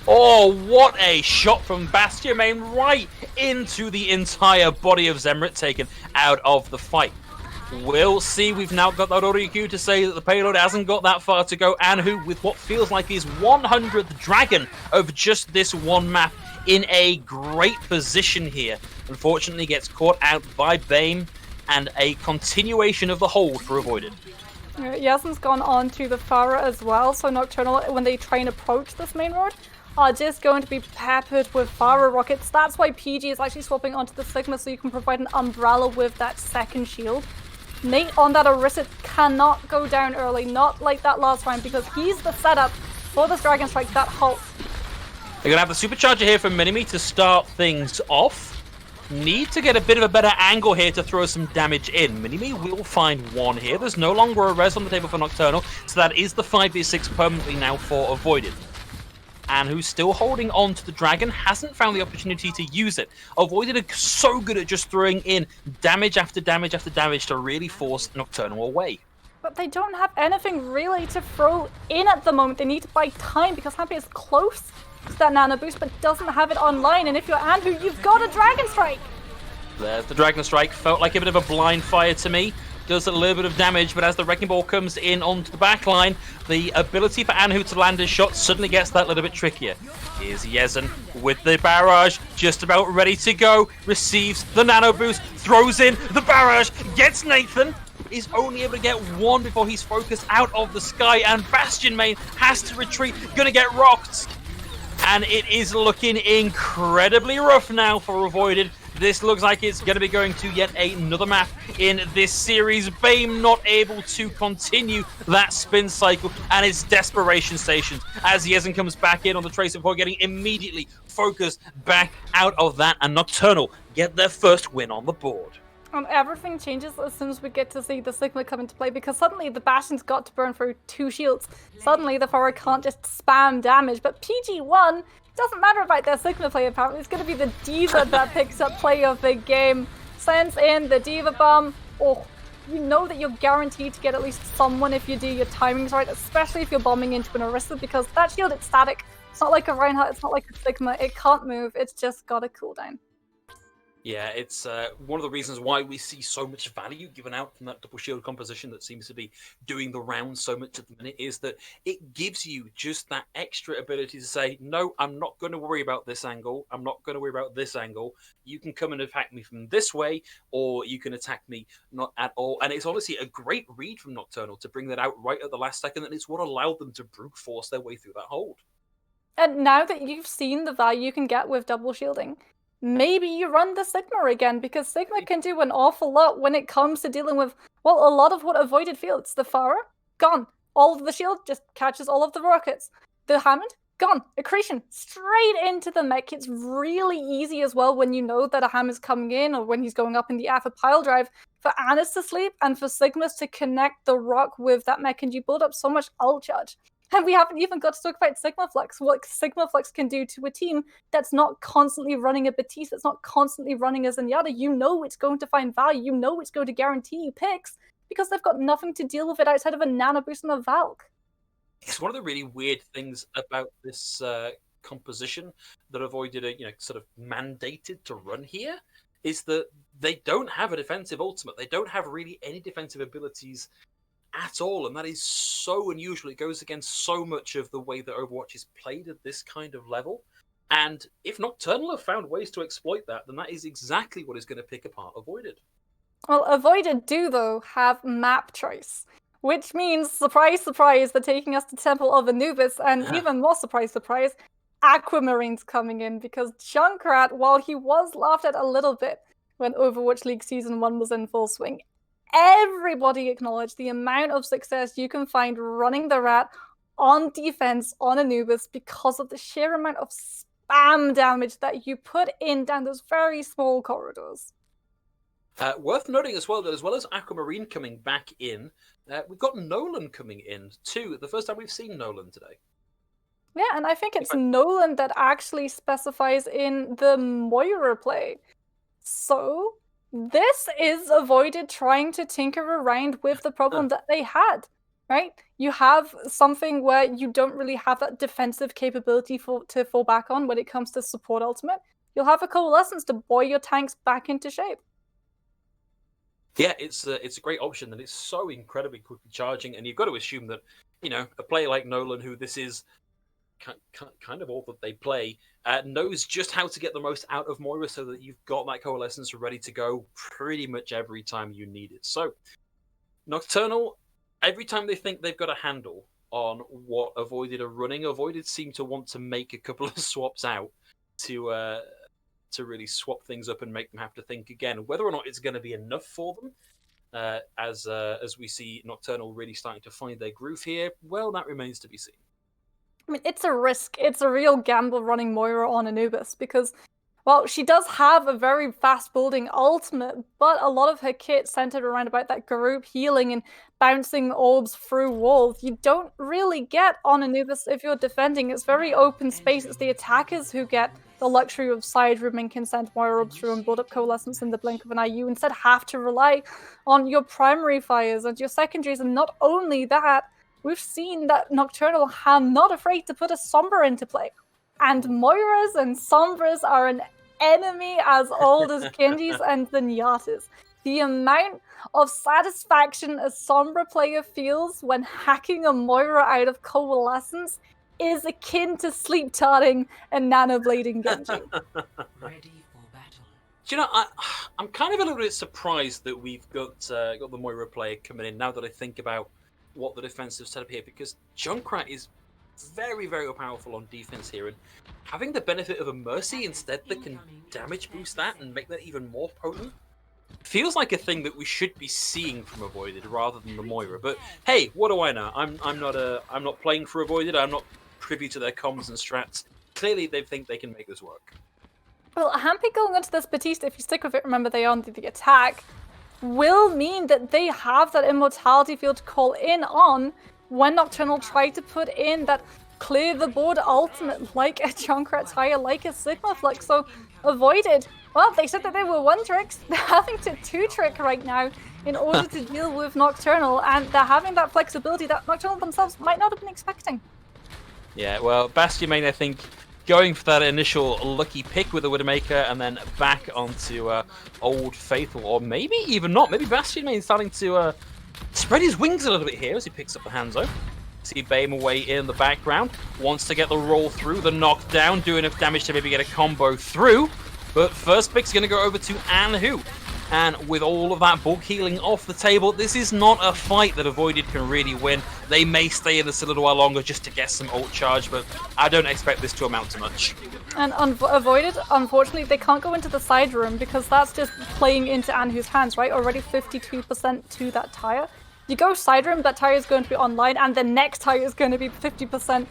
Oh, what a shot from Bastion Main right into the entire body of Zemrit, taken out of the fight. We'll see. We've now got that Orikyu to say that the payload hasn't got that far to go. Anhu, with what feels like his 100th Dragon of just this one map, in a great position here. Unfortunately, gets caught out by Bame, and a continuation of the hold for Avoided. Yasin's gone on to the Farah as well, so Nocturnal, when they try and approach this main road, are just going to be peppered with Farah rockets. That's why PG is actually swapping onto the Sigma, so you can provide an umbrella with that second shield. Nate on that Orisa cannot go down early, not like that last round, because he's the setup for this Dragon Strike, that halt. They're going to have the Supercharger here from Minimi to start things off. Need to get a bit of a better angle here to throw some damage in. Minimi will find one here. There's no longer a res on the table for Nocturnal, so that is the 5v6 permanently now for Avoided. And who's still holding on to the Dragon, hasn't found the opportunity to use it. Avoided are so good at just throwing in damage after damage after damage to really force Nocturnal away. But they don't have anything really to throw in at the moment. They need to buy time because Happy is close to that nano boost but doesn't have it online. And if you're Anhu, you've got a Dragon Strike! There's the Dragon Strike. Felt like a bit of a blind fire to me. Does a little bit of damage, but as the Wrecking Ball comes in onto the back line, the ability for Anhu to land his shot suddenly gets that little bit trickier. Here's Yezen with the barrage, just about ready to go, receives the nano boost, throws in the barrage, gets Nathan, is only able to get one before he's focused out of the sky, and Bastion Main has to retreat, gonna get rocked. And it is looking incredibly rough now for Avoided. This looks like it's going to be going to yet another map in this series. Bame not able to continue that spin cycle, and it's desperation stations as Yezen comes back in on the Tracer before getting immediately focused back out of that, and Nocturnal get their first win on the board. Everything changes as soon as we get to see the Sigma come into play, because suddenly the Bastion's got to burn through 2 shields. Suddenly the Farah can't just spam damage, but PG1 doesn't matter about their Sigma play apparently. It's going to be the D.Va that picks up play of the game. Sends in the D.Va bomb. Oh, you know that you're guaranteed to get at least someone if you do your timings right, especially if you're bombing into an Orisa, because that shield is static. It's not like a Reinhardt, it's not like a Sigma. It can't move, it's just got a cooldown. Yeah, it's one of the reasons why we see so much value given out from that double shield composition that seems to be doing the rounds so much at the minute, is that it gives you just that extra ability to say, no, I'm not going to worry about this angle, I'm not going to worry about this angle, you can come and attack me from this way, or you can attack me not at all. And it's honestly a great read from Nocturnal to bring that out right at the last second, and it's what allowed them to brute force their way through that hold. And now that you've seen the value you can get with double shielding, maybe you run the Sigma again, because Sigma can do an awful lot when it comes to dealing with, well, a lot of what Avoided fields. The Pharah, gone. All of the shield just catches all of the rockets. The Hammond, gone. Accretion, straight into the mech. It's really easy as well when you know that a Hammond's coming in or when he's going up in the Alpha pile drive for Anna's to sleep and for Sigmas to connect the rock with that mech, and you build up so much ult charge. And we haven't even got to talk about Sigma Flux, what Sigma Flux can do to a team that's not constantly running a Batiste, that's not constantly running a Zenyatta. You know it's going to find value, you know it's going to guarantee you picks, because they've got nothing to deal with it outside of a nano boost and a Valk. It's one of the really weird things about this composition that Avoided are, sort of mandated to run here, is that they don't have a defensive ultimate. They don't have really any defensive abilities at all, and that is so unusual. It goes against so much of the way that Overwatch is played at this kind of level. And if Nocturnal have found ways to exploit that, then that is exactly what is going to pick apart Avoided. Well, Avoided do, though, have map choice, which means, surprise, surprise, they're taking us to Temple of Anubis, and even more surprise, surprise, Aquamarine's coming in, because Junkrat, while he was laughed at a little bit when Overwatch League Season 1 was in full swing, everybody acknowledged the amount of success you can find running the Rat on defense on Anubis because of the sheer amount of spam damage that you put in down those very small corridors. Worth noting as well as Aquamarine coming back in, we've got Nolan coming in too. The first time we've seen Nolan today. Yeah, and I think it's Nolan that actually specifies in the Moira play. So this is Avoided trying to tinker around with the problem that they had, right? You have something where you don't really have that defensive capability to fall back on when it comes to support ultimate. You'll have a Coalescence to buoy your tanks back into shape. Yeah, it's a great option, and it's so incredibly quickly charging, and you've got to assume that, a player like Nolan, who this is kind of all that they play, knows just how to get the most out of Moira so that you've got that Coalescence ready to go pretty much every time you need it. So, Nocturnal, every time they think they've got a handle on what Avoided are running, Avoided seem to want to make a couple of swaps out to really swap things up and make them have to think again. Whether or not it's going to be enough for them, as we see Nocturnal really starting to find their groove here, well, that remains to be seen. I mean, it's a risk. It's a real gamble running Moira on Anubis because, well, she does have a very fast building ultimate, but a lot of her kit centered around about that group healing and bouncing orbs through walls. You don't really get on Anubis if you're defending. It's very open space. It's the attackers who get the luxury of side rooming, can send Moira orbs through and build up Coalescence in the blink of an eye. You instead have to rely on your primary fires and your secondaries, and not only that, we've seen that Nocturnal are not afraid to put a Sombra into play. And Moiras and Sombras are an enemy as old as Genjis and Zenyatas. The amount of satisfaction a Sombra player feels when hacking a Moira out of Coalescence is akin to sleep tarting and nanoblading Genji. Ready for battle. Do you know, I'm kind of a little bit surprised that we've got the Moira player coming in now that I think about what the defensive setup here, because Junkrat is very, very powerful on defense here, and having the benefit of a Mercy instead that can damage boost that and make that even more potent feels like a thing that we should be seeing from Avoided rather than the Moira. But hey, what do I know? I'm not playing for Avoided. I'm not privy to their comms and strats. Clearly, they think they can make this work. Well, Hampi going into this Batiste, if you stick with it, remember they are under the attack, will mean that they have that immortality field to call in on when Nocturnal try to put in that clear the board ultimate like a Junkrat tire, like a Sigma Flux. So Avoided, well, they said that they were one tricks. They're having to two trick right now in order to deal with Nocturnal, and they're having that flexibility that Nocturnal themselves might not have been expecting. Yeah, well, Bastion main, I think, going for that initial lucky pick with the Widowmaker and then back onto Old Faithful, or maybe even not. Maybe Bastion main starting to spread his wings a little bit here as he picks up the Hanzo. See Bame away in the background, wants to get the roll through, the knockdown, do enough damage to maybe get a combo through. But first pick's going to go over to Anhu. And with all of that bulk healing off the table, this is not a fight that Avoided can really win. They may stay in this a little while longer just to get some ult charge, but I don't expect this to amount to much. And Avoided, unfortunately, they can't go into the side room because that's just playing into Anhu's hands, right? Already 52% to that tire. You go side room, that tire is going to be online, and the next tire is going to be 50%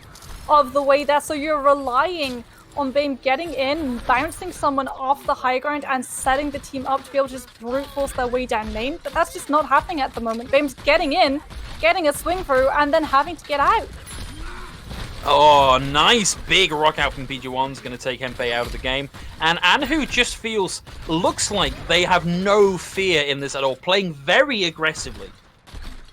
of the way there. So you're relying on Bame getting in, bouncing someone off the high ground, and setting the team up to be able to just brute force their way down lane. But that's just not happening at the moment. Bame's getting in, getting a swing through, and then having to get out. Oh, nice big rock out from PG1's going to take Hempei out of the game. And Anhu just looks like they have no fear in this at all, playing very aggressively.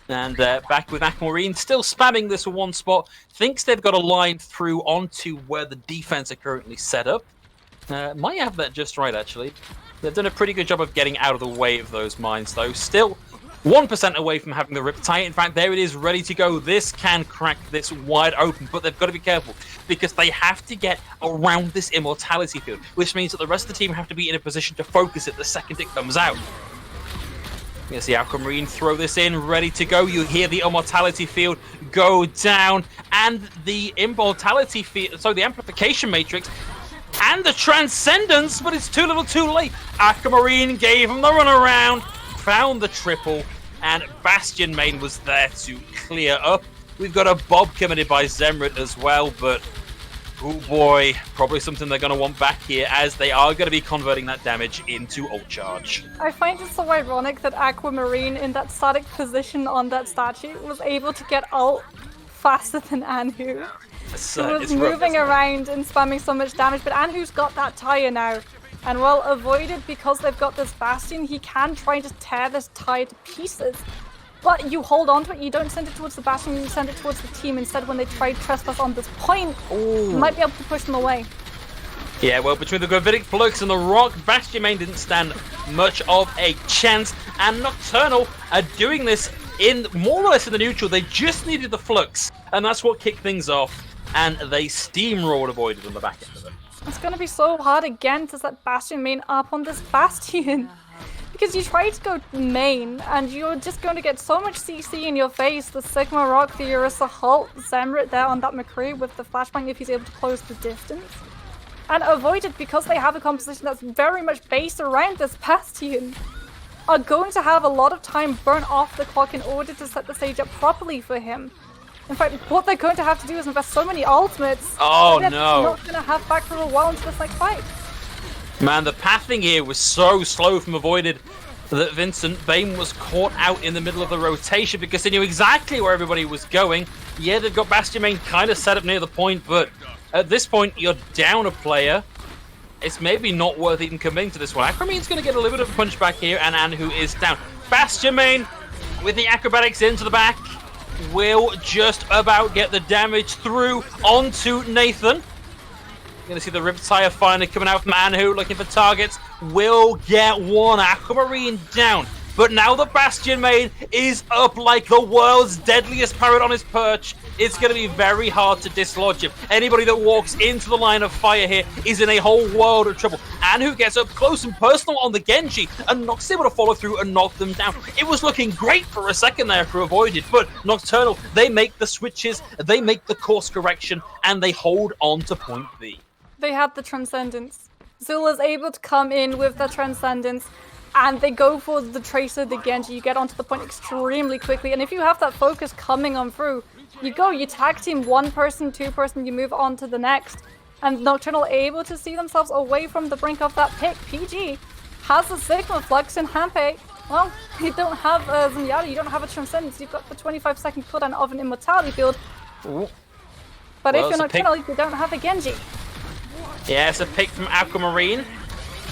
And back with Aquamarine, still spamming this one spot, thinks they've got a line through onto where the defense are currently set up. Might have that just right, actually. They've done a pretty good job of getting out of the way of those mines, though. Still 1% away from having the Riptide. In fact, there it is, ready to go. This can crack this wide open, but they've got to be careful because they have to get around this Immortality field, which means that the rest of the team have to be in a position to focus it the second it comes out. You see Aquamarine throw this in, ready to go. You hear the Immortality field go down, and the Immortality field, so the Amplification Matrix, and the Transcendence, but it's too little too late. Aquamarine gave him the runaround, found the triple, and Bastion main was there to clear up. We've got a Bob committed by Zemrit as well, but oh boy, probably something they're going to want back here as they are going to be converting that damage into ult charge. I find it so ironic that Aquamarine in that static position on that statue was able to get ult faster than Anhu. He was moving around and spamming so much damage, but Anhu's got that tire now. And well, Avoided, because they've got this Bastion, he can try to tear this tire to pieces. But you hold on to it, you don't send it towards the Bastion, you send it towards the team. Instead, when they try to trespass on this point, you might be able to push them away. Yeah, well, between the Gravitic Flux and the Rock, Bastion main didn't stand much of a chance. And Nocturnal are doing this in more or less in the neutral. They just needed the Flux, and that's what kicked things off. And they steamrolled Avoided on the back end of it. It's going to be so hard again to set Bastion main up on this Bastion. Because you try to go main, and you're just going to get so much CC in your face. The Sigma Rock, the Ursa Halt, Zemrit there on that McCree with the flashbang if he's able to close the distance. And Avoided, because they have a composition that's very much based around this Bastion, are going to have a lot of time burn off the clock in order to set the stage up properly for him. In fact, what they're going to have to do is invest so many ultimates. Oh they're no! not going to have back for a while into this next fight. Man, the pathing here was so slow from Avoided that Vincent Bame was caught out in the middle of the rotation because they knew exactly where everybody was going. Yeah, they've got Bastion main kind of set up near the point, but at this point, you're down a player. It's maybe not worth even committing to this one. Aquamarine's going to get a little bit of a punch back here, and Anhu is down. Bastion main, with the acrobatics into the back, will just about get the damage through onto Nathan. You're going to see the Riptide finally coming out from Anhu, looking for targets. Will get one. Aquamarine down. But now the Bastion main is up like the world's deadliest parrot on his perch. It's going to be very hard to dislodge him. Anybody that walks into the line of fire here is in a whole world of trouble. Anhu gets up close and personal on the Genji, and Nox able to follow through and knock them down. It was looking great for a second there for Avoided, but Nocturnal, they make the switches, they make the course correction, and they hold on to point B. They had the Transcendence. Zula's able to come in with the Transcendence, and they go for the Tracer, the Genji. You get onto the point extremely quickly, and if you have that focus coming on through, you tag team one person, two person, you move on to the next. And Nocturnal able to see themselves away from the brink of that pick. PG has the Sigma Flux in Hempei. Well, you don't have Zenyatta, you don't have a Transcendence, you've got the 25-second cooldown of an Immortality field. Ooh. But Well, if you're it's a pick. Nocturnal, you don't have a Genji. Yeah, it's a pick from Aquamarine.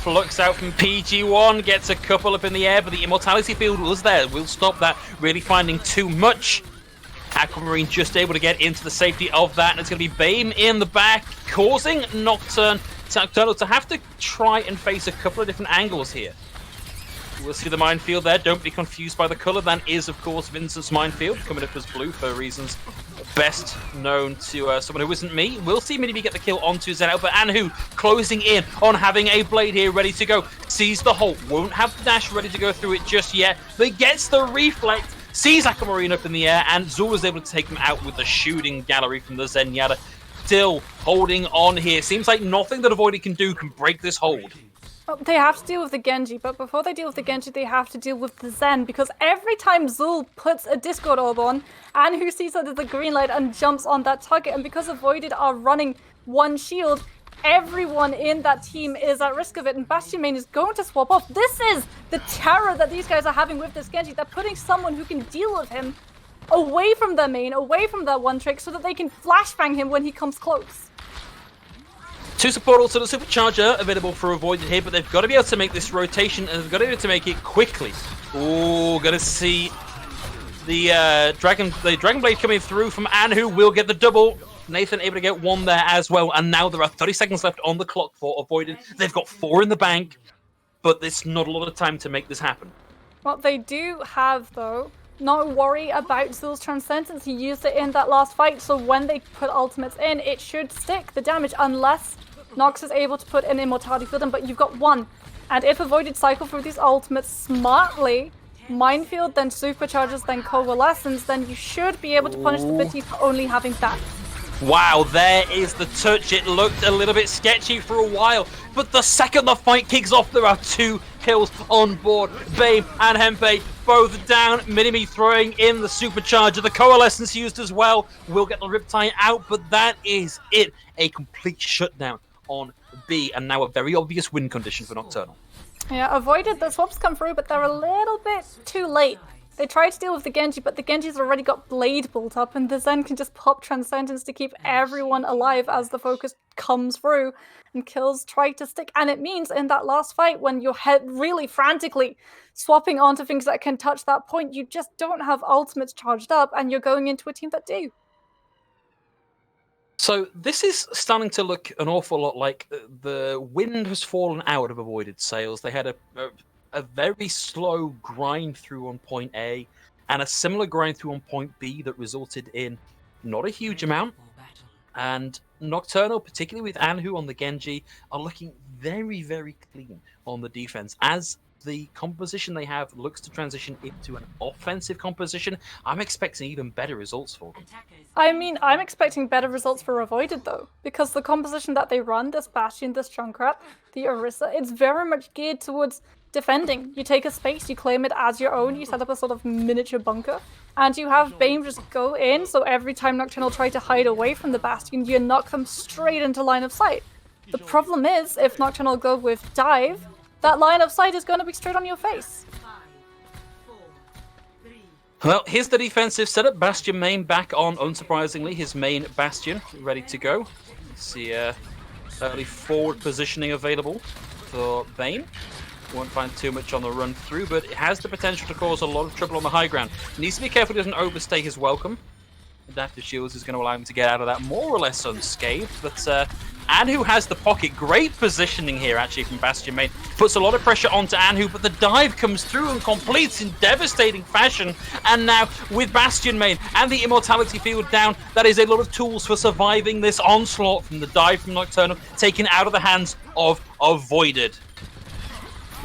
Flux out from PG1, gets a couple up in the air, but the Immortality field was there. We'll stop that really finding too much. Aquamarine just able to get into the safety of that, and it's going to be Bame in the back, causing Nocturnal to have to try and face a couple of different angles here. We'll see the minefield there. Don't be confused by the color. That is, of course, Vincent's minefield, coming up as blue for reasons best known to someone who isn't me. We'll see Minibi get the kill onto Zenel, but Anhu closing in on having a blade here ready to go. Sees the hole, won't have the dash ready to go through it just yet, but gets the reflect, sees Aquamarine up in the air, and Zul is able to take him out with the shooting gallery from the Zenyatta. Still holding on here. Seems like nothing that Avoided can do can break this hold. They have to deal with the Genji, but before they deal with the Genji, they have to deal with the Zen, because every time Zul puts a Discord orb on, Anhu sees that there's a green light and jumps on that target, and because Avoided are running one shield, everyone in that team is at risk of it, and Bastion main is going to swap off. This is the terror that these guys are having with this Genji. They're putting someone who can deal with him away from their main, away from their one trick, so that they can flashbang him when he comes close. Two support also the Supercharger available for Avoided here, but they've got to be able to make this rotation, and they've got to be able to make it quickly. Oh, gonna see the Dragon Blade coming through from Anhu. Will get the double. Nathan able to get one there as well, and now there are 30 seconds left on the clock for Avoided. They've got 4 in the bank, but there's not a lot of time to make this happen. What they do have, though, no worry about Zul's Transcendence. He used it in that last fight, so when they put ultimates in, it should stick the damage, unless Nox is able to put an Immortality for them, but you've got one. And if Avoided cycle through these ultimates smartly, Minefield, then Superchargers, then Coalescence, then you should be able to punish the Bitty for only having that. Wow, there is the touch. It looked a little bit sketchy for a while, but the second the fight kicks off, there are 2 kills on board. Bame and Hempe both down. Minimi throwing in the Supercharger. The Coalescence used as well. Will get the Riptide out, but that is it. A complete shutdown on B, and now a very obvious win condition for Nocturnal. Yeah, Avoided, the swaps come through, but they're a little bit too late. They tried to deal with the Genji, but the Genji's already got Blade built up, and the Zen can just pop Transcendence to keep everyone alive as the focus comes through and kills try to stick. And it means in that last fight, when you're really frantically swapping onto things that can touch that point, you just don't have ultimates charged up, and you're going into a team that do. So this is starting to look an awful lot like the wind has fallen out of Avoided sails. They had a very slow grind through on point A, and a similar grind through on point B that resulted in not a huge amount. And Nocturnal, particularly with Anhu on the Genji, are looking very, very clean on the defense. As the composition they have looks to transition into an offensive composition, I'm expecting even better results for them. I mean, I'm expecting better results for Avoided, though, because the composition that they run, this Bastion, this Junkrat, the Orisa, it's very much geared towards defending. You take a space, you claim it as your own, you set up a sort of miniature bunker, and you have Bame just go in, so every time Nocturnal try to hide away from the Bastion, you knock them straight into line of sight. The problem is, if Nocturnal go with Dive, that line of sight is going to be straight on your face. Well, here's the defensive setup. Bastion main back on, unsurprisingly, his main Bastion ready to go. Let's see early forward positioning available for Bane. Won't find too much on the run through, but it has the potential to cause a lot of trouble on the high ground. Needs to be careful he doesn't overstay his welcome. Adaptive Shields is going to allow him to get out of that more or less unscathed, but Anhu has the pocket. Great positioning here, actually, from Bastion main. Puts a lot of pressure onto Anhu, but the dive comes through and completes in devastating fashion. And now, with Bastion main and the Immortality field down, that is a lot of tools for surviving this onslaught from the dive from Nocturnal, taken out of the hands of Avoided.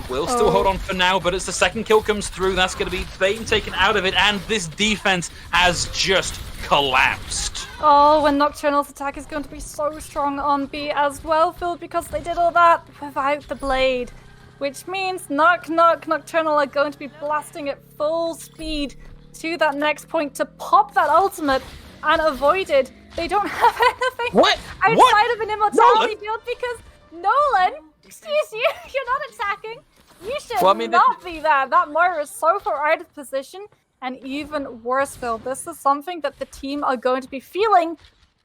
Will still hold on for now, but as the second kill comes through, that's going to be Bane taken out of it, and this defense has just collapsed. Oh, when Nocturnal's attack is going to be so strong on B as well, Phil, because they did all that without the blade. Which means Nocturnal are going to be blasting at full speed to that next point to pop that ultimate, and Avoided. They don't have anything outside of an Immortality field because Nolan, excuse you, you're not attacking. You should not be there. That Moira is so far out of position. And even worse, Phil, this is something that the team are going to be feeling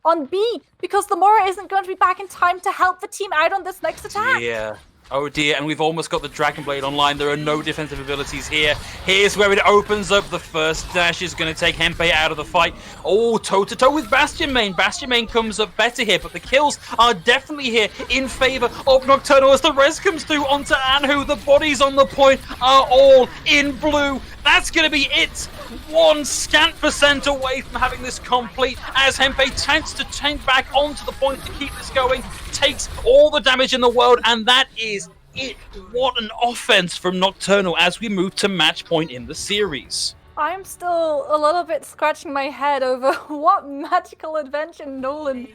on B, because the Moira isn't going to be back in time to help the team out on this next attack. Yeah. Oh dear, and we've almost got the Dragon Blade online. There are no defensive abilities here. Here's where it opens up. The first dash is going to take Hempei out of the fight. Oh, toe-to-toe with Bastion Main. Bastion Main comes up better here, but the kills are definitely here in favor of Nocturnal as the res comes through onto Anhu. The bodies on the point are all in blue. That's going to be it. 1 scant percent away from having this complete as Hempei tends to tank back onto the point to keep this going. Takes all the damage in the world, and that is it. What an offense from Nocturnal as we move to match point in the series. I'm still a little bit scratching my head over what magical adventure Nolan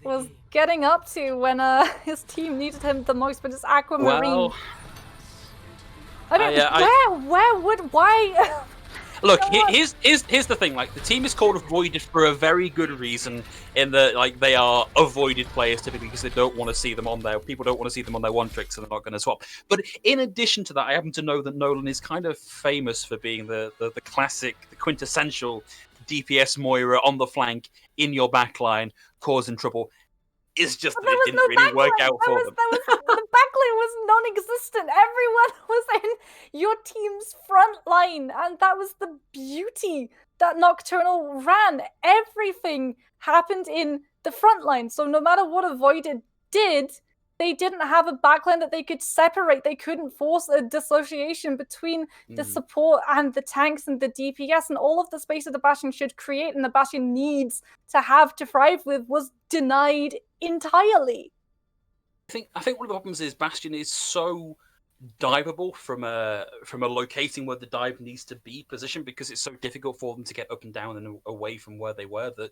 was getting up to when his team needed him the most with his Aquamarine. Well, I mean, why? Look, here's the thing. Like, the team is called Avoided for a very good reason. In that, like, they are avoided players typically because they don't want to see them on there. People don't want to see them on their one trick, so they're not going to swap. But in addition to that, I happen to know that Nolan is kind of famous for being the classic, the quintessential DPS Moira on the flank in your backline, causing trouble. It's just that it didn't really work out for them. The backline was non-existent. Everyone was in your team's front line, and that was the beauty that Nocturnal ran. Everything happened in the front line, so no matter what Avoided did, they didn't have a backline that they could separate. They couldn't force a dissociation between the support and the tanks and the DPS, and all of the space that the Bastion should create and the Bastion needs to have to thrive with was denied entirely. I think one of the problems is Bastion is so diveable from a locating where the dive needs to be positioned, because it's so difficult for them to get up and down and away from where they were, that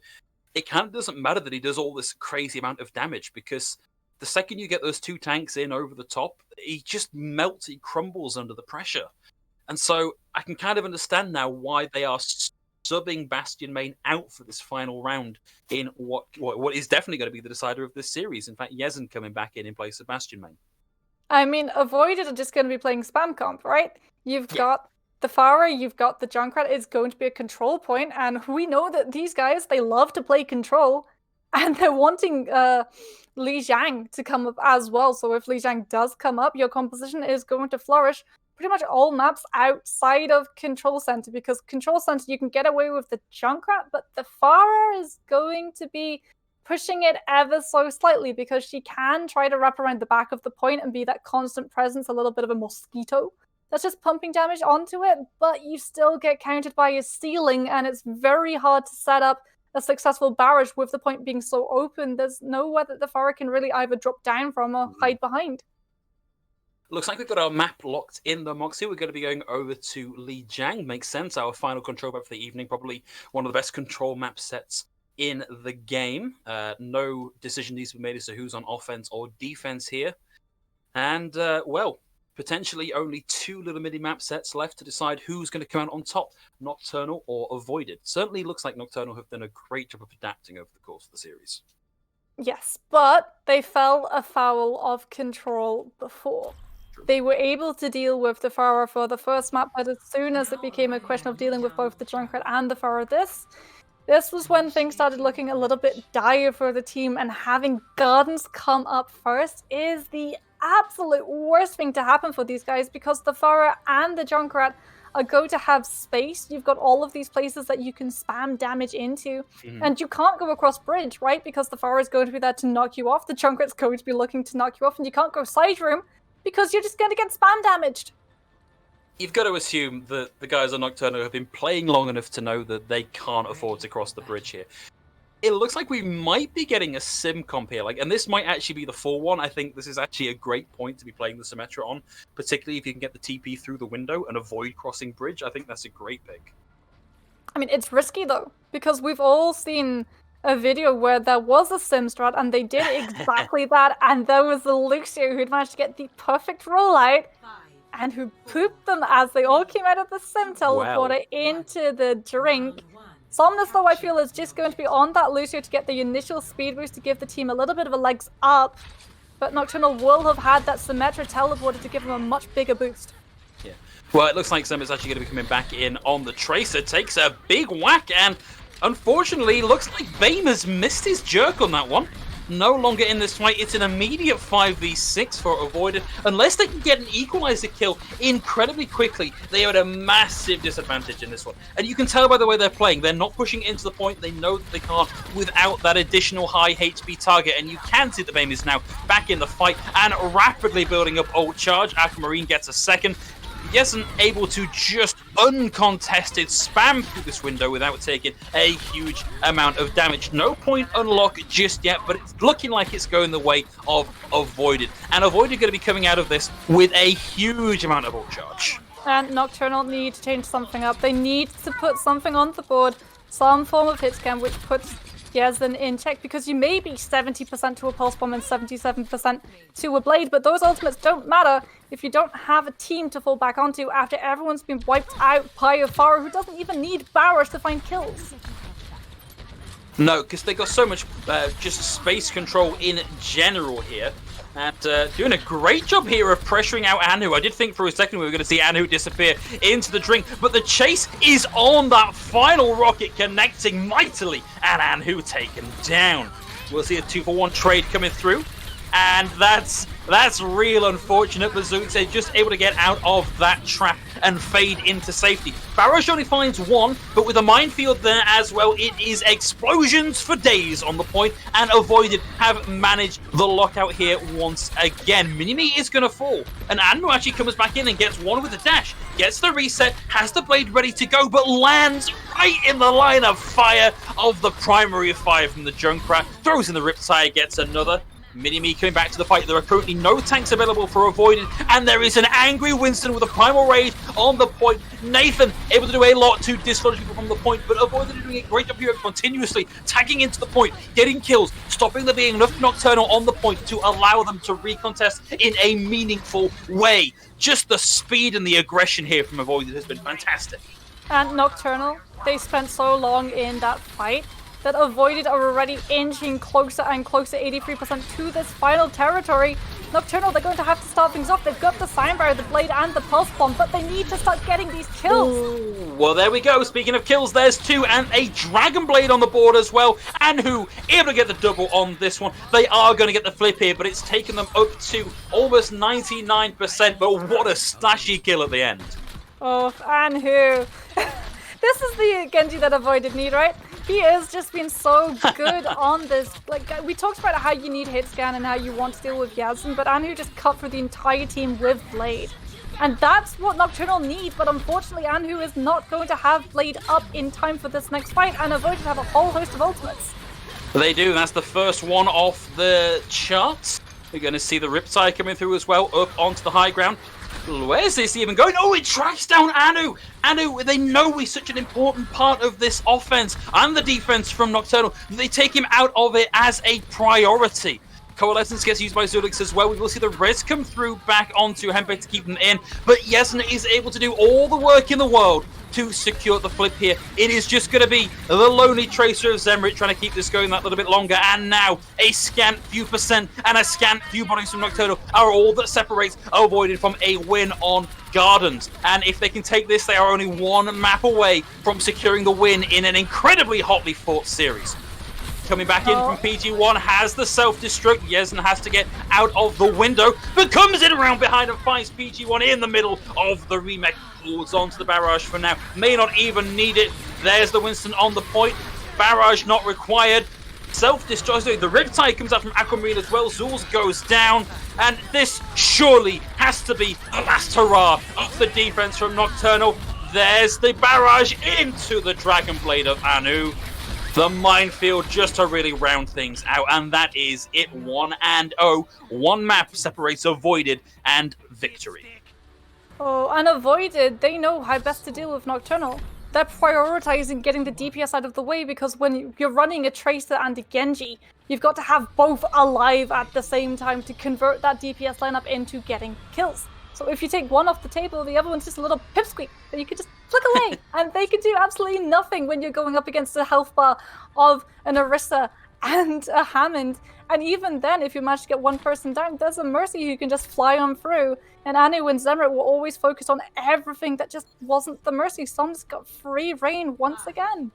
it kind of doesn't matter that he does all this crazy amount of damage, because the second you get those 2 tanks in over the top, he just melts, he crumbles under the pressure. And so I can kind of understand now why they are subbing Bastion Main out for this final round in what is definitely going to be the decider of this series. In fact, Yezen coming back in place of Bastion Main. I mean, Avoided are just going to be playing spam comp, right? You've got the Pharah, you've got the Junkrat. It's going to be a control point, and we know that these guys, they love to play control, and they're wanting Li Jiang to come up as well. So if Li Jiang does come up, your composition is going to flourish pretty much all maps outside of Control Center, because Control Center, you can get away with the Junkrat, but the Pharah is going to be pushing it ever so slightly, because she can try to wrap around the back of the point and be that constant presence, a little bit of a mosquito that's just pumping damage onto it, but you still get countered by a ceiling, and it's very hard to set up a successful barrage with the point being so open. There's nowhere that the Pharah can really either drop down from or hide behind. Looks like we've got our map locked in the Moxie. We're going to be going over to Li Jiang. Makes sense. Our final control map for the evening. Probably one of the best control map sets in the game. No decision needs to be made as to who's on offense or defense here. And, well, potentially only 2 little mini-map sets left to decide who's going to come out on top, Nocturnal or Avoided. Certainly looks like Nocturnal have done a great job of adapting over the course of the series. Yes, but they fell afoul of Control before. They were able to deal with the Pharah for the first map, but as soon as it became a question of dealing with both the Junkrat and the Pharah, this was when things started looking a little bit dire for the team, and having Gardens come up first is the absolute worst thing to happen for these guys, because the Pharah and the Junkrat are going to have space. You've got all of these places that you can spam damage into, and you can't go across bridge, right? Because the Pharah is going to be there to knock you off, the Junkrat's going to be looking to knock you off, and you can't go side room because you're just going to get spam damaged. You've got to assume that the guys on Nocturnal have been playing long enough to know that they can't afford to cross the bridge here. It looks like we might be getting a sim comp here, and this might actually be the full one. I think this is actually a great point to be playing the Symmetra on, particularly if you can get the TP through the window and avoid crossing bridge. I think that's a great pick. I mean, it's risky though, because we've all seen a video where there was a sim strat and they did exactly that, and there was a Lucio who'd managed to get the perfect rollout and who pooped them as they all came out of the sim teleporter into the drink. Somnus, though, I feel is just going to be on that Lucio to get the initial speed boost to give the team a little bit of a legs up, but Nocturnal will have had that Symmetra teleporter to give them a much bigger boost. Yeah. Well, it looks like Sim is actually going to be coming back in on the Tracer. Takes a big whack, and unfortunately, looks like Bame has missed his jerk on that one. no longer in this fight. It's an immediate 5v6 for Avoided. Unless they can get an equalizer kill incredibly quickly, they are at a massive disadvantage in this one. And you can tell by the way they're playing, they're not pushing into the point. They know that they can't without that additional high HP target. And you can see the BAME is now back in the fight and rapidly building up ult charge. Aquamarine gets a second. Yesen able to just uncontested spam through this window without taking a huge amount of damage. No point unlock just yet, but it's looking like it's going the way of Avoided. And Avoided going to be coming out of this with a huge amount of ult charge. And Nocturnal need to change something up. They need to put something on the board, some form of hit scan, which puts Yesen in check, because you may be 70% to a pulse bomb and 77% to a blade, but those ultimates don't matter if you don't have a team to fall back onto after everyone's been wiped out by a Pharah who doesn't even need Barrage to find kills. No, because they got so much just space control in general here. And doing a great job here of pressuring out Anu. I did think for a second we were going to see Anu disappear into the drink, but the chase is on that final rocket, connecting mightily, and Anu taken down. We'll see a 2-for-1 trade coming through, and that's real unfortunate. But Zootse just able to get out of that trap and fade into safety. Barrage only finds one, but with a minefield there as well, it is explosions for days on the point, and Avoided have managed the lockout here once again. Minimi is going to fall, and Anu actually comes back in and gets one with a dash, gets the reset, has the blade ready to go, but lands right in the line of fire of the primary fire from the Junkrat, throws in the Riptide, gets another. Mini-Me coming back to the fight. There are currently no tanks available for Avoided, and there is an angry Winston with a primal rage on the point. Nathan able to do a lot to dislodge people from the point, but Avoided are doing a great job here continuously tagging into the point, getting kills, stopping there being enough Nocturnal on the point to allow them to recontest in a meaningful way. Just the speed and the aggression here from Avoided has been fantastic. And Nocturnal, they spent so long in that fight that Avoided are already inching closer and closer, 83% to this final territory. Nocturnal, they're going to have to start things off. They've got the Sign Barrier, the Blade, and the Pulse Bomb, but they need to start getting these kills. Ooh, well, there we go. Speaking of kills, there's two, and a Dragon Blade on the board as well. And who able to get the double on this one. They are going to get the flip here, but it's taken them up to almost 99%. But what a slashy kill at the end. Oh, and who? This is the Genji that Avoided need, right? He has just been so good on this. Like, we talked about how you need hit scan and how you want to deal with Yasn, but Anu just cut through the entire team with Blade. And that's what Nocturnal needs, but unfortunately Anu is not going to have Blade up in time for this next fight, and Avoided have a whole host of ultimates. They do, that's the first one off the charts. We're going to see the Riptide coming through as well, up onto the high ground. Where's this even going? Oh, it tracks down Anu! Anu, they know he's such an important part of this offense and the defense from Nocturnal. They take him out of it as a priority. Coalescence gets used by Zulix as well. We will see the res come through back onto Hempe to keep them in. But Yesen is able to do all the work in the world to secure the flip here. It is just going to be the lonely Tracer of Zemrit trying to keep this going that little bit longer. And now a scant few percent and a scant few bodies from Nocturnal are all that separates Avoided from a win on Gardens. And if they can take this, they are only one map away from securing the win in an incredibly hotly fought series. Coming back in from PG1, has the self-destruct. Yesen has to get out of the window, but comes in around behind and finds PG1 in the middle of the remake. Holds on to the barrage for now. May not even need it. There's the Winston on the point. Barrage not required. Self-destruct. The Riptide comes out from Aquamarine as well. Zulz goes down. And this surely has to be the last hurrah of the defense from Nocturnal. There's the barrage into the Dragon Blade of Anu. The minefield just to really round things out, and that is it. 1-0. One map separates Avoided and victory. Oh, and Avoided, they know how best to deal with Nocturnal. They're prioritizing getting the DPS out of the way, because when you're running a Tracer and a Genji, you've got to have both alive at the same time to convert that DPS lineup into getting kills. So if you take one off the table, the other one's just a little pipsqueak that you can just flick away. And they can do absolutely nothing when you're going up against the health bar of an Orisa and a Hammond. And even then, if you manage to get one person down, there's a Mercy who can just fly on through. And Anu and Zemrit were always focused on everything that just wasn't the Mercy. Some's got free reign once again.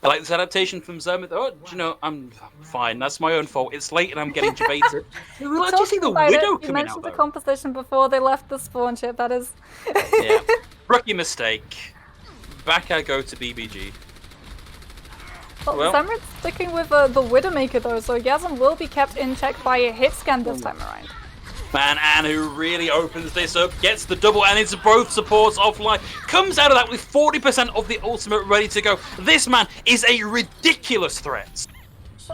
I like this adaptation from Zermith. Oh, do you know, I'm fine. That's my own fault. It's late and I'm getting debated. We'll actually see the Talking about Widow You coming mentioned out, the though. composition before they left the spawn ship, that is. Yeah. Rookie mistake. Back I go to BBG. Well, Zemrit's sticking with the Widowmaker though, so Yazan will be kept in check by a hit scan this time around. Man, Anhu really opens this up, gets the double, and it's both supports offline. Comes out of that with 40% of the ultimate ready to go. This man is a ridiculous threat.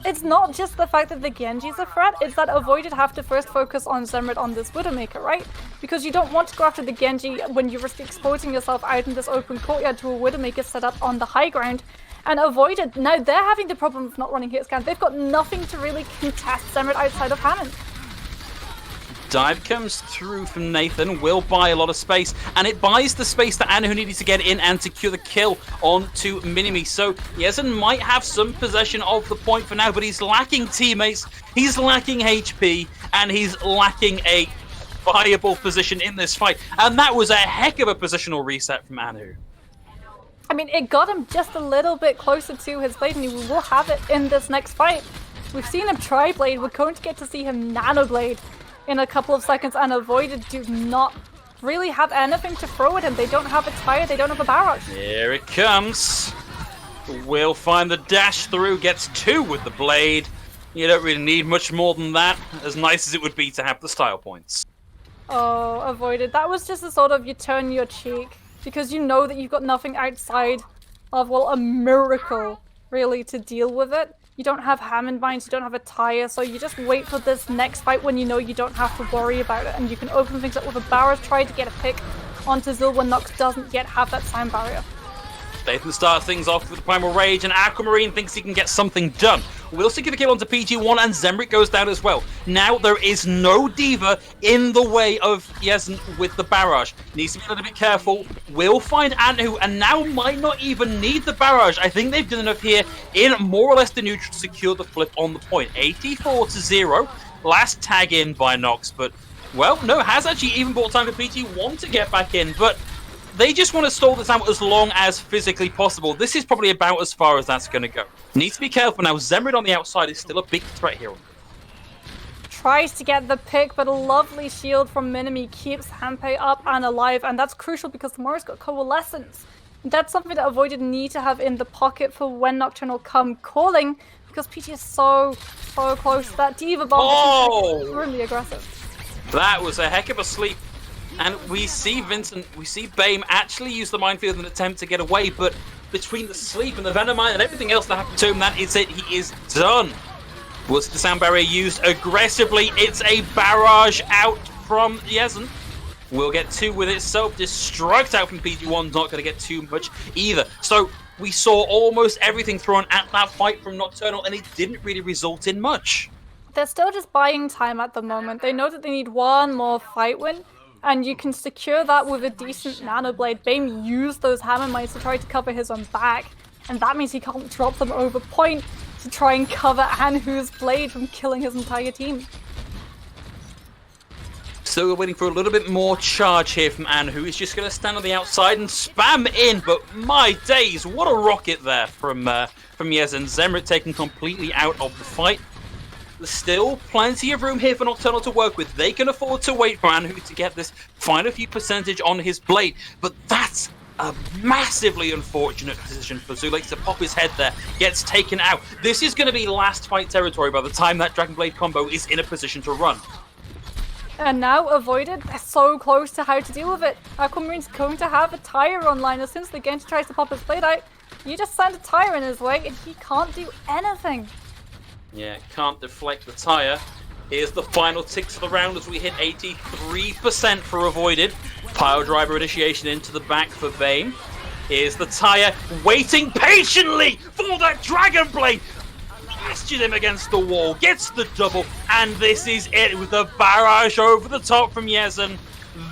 It's not just the fact that the Genji's a threat, it's that Avoided have to first focus on Zemrit on this Widowmaker, right? Because you don't want to go after the Genji when you're risk exposing yourself out in this open courtyard to a Widowmaker set up on the high ground. And Avoided, now they're having the problem of not running hit scan. They've got nothing to really contest Zemrit outside of Hammond. Dive comes through from Nathan, will buy a lot of space, and it buys the space that Anhu needed to get in and secure the kill onto Minimi. So Yezen might have some possession of the point for now, but he's lacking teammates, he's lacking HP, and he's lacking a viable position in this fight. And that was a heck of a positional reset from Anhu. I mean, it got him just a little bit closer to his blade, and he will have it in this next fight. We've seen him tri-blade, we're going to get to see him nano-blade in a couple of seconds, and Avoided do not really have anything to throw at him. They don't have a tire, they don't have a barrage. Here it comes. Will find the dash through, gets 2 with the blade. You don't really need much more than that, as nice as it would be to have the style points. Oh, Avoided. That was just a sort of you turn your cheek, because you know that you've got nothing outside of, well, a miracle, really, to deal with it. You don't have Hammond mines, you don't have a tire, so you just wait for this next fight when you know you don't have to worry about it, and you can open things up with a barrage, try to get a pick onto Zil when Nox doesn't yet have that sound barrier. Nathan starts things off with the Primal Rage, and Aquamarine thinks he can get something done. Will secure the kill onto PG1, and Zemrit goes down as well. Now there is no Diva in the way of Yezen with the barrage. Needs to be a little bit careful. Will find Anhu, and now might not even need the barrage. I think they've done enough here in more or less the neutral to secure the flip on the point. 84-0. Last tag in by Nox, but, well, no, has actually even bought time for PG1 to get back in, but they just want to stall this out as long as physically possible. This is probably about as far as that's going to go. Needs to be careful now. Zemrit on the outside is still a big threat here. Tries to get the pick, but a lovely shield from Minimi keeps Hanpei up and alive, and that's crucial because Tomorrow's got Coalescence. That's something that Avoided need to have in the pocket for when Nocturnal come calling, because PG is so close to that Diva bomb. Oh! Really aggressive. That was a heck of a sleep. And we see Vincent, we see Bame actually use the minefield in an attempt to get away, but between the sleep and the Venom Mine and everything else that happened to him, that is it. He is done. Was the sound barrier used aggressively? It's a barrage out from Yezen. We'll get 2 with it. Self-destruct out from PG1, not going to get too much either. So we saw almost everything thrown at that fight from Nocturnal, and it didn't really result in much. They're still just buying time at the moment. They know that they need one more fight win, and you can secure that with a decent nano blade. Bame used those hammer mines to try to cover his own back, and that means he can't drop them over point to try and cover Anhu's blade from killing his entire team. So we're waiting for a little bit more charge here from Anhu. He's just going to stand on the outside and spam in, but my days, what a rocket there from Yezen. Zemrit taken completely out of the fight. There's still plenty of room here for Nocturnal to work with. They can afford to wait for Anhu to get this final few percentage on his blade, but that's a massively unfortunate decision for Zulek to pop his head there, gets taken out. This is going to be last fight territory by the time that Dragon Blade combo is in a position to run. And now Avoided, they're so close to how to deal with it. Aquamarine's going to have a tire online as soon as the Genji tries to pop his blade out. You just send a tire in his way and he can't do anything. Yeah, can't deflect the tire. Here's the final ticks of the round as we hit 83% for Avoided. Pile driver initiation into the back for Bane. Here's the tire, waiting patiently for that Dragon Blade. Bastion him against the wall, gets the double, and this is it with the barrage over the top from Yezen.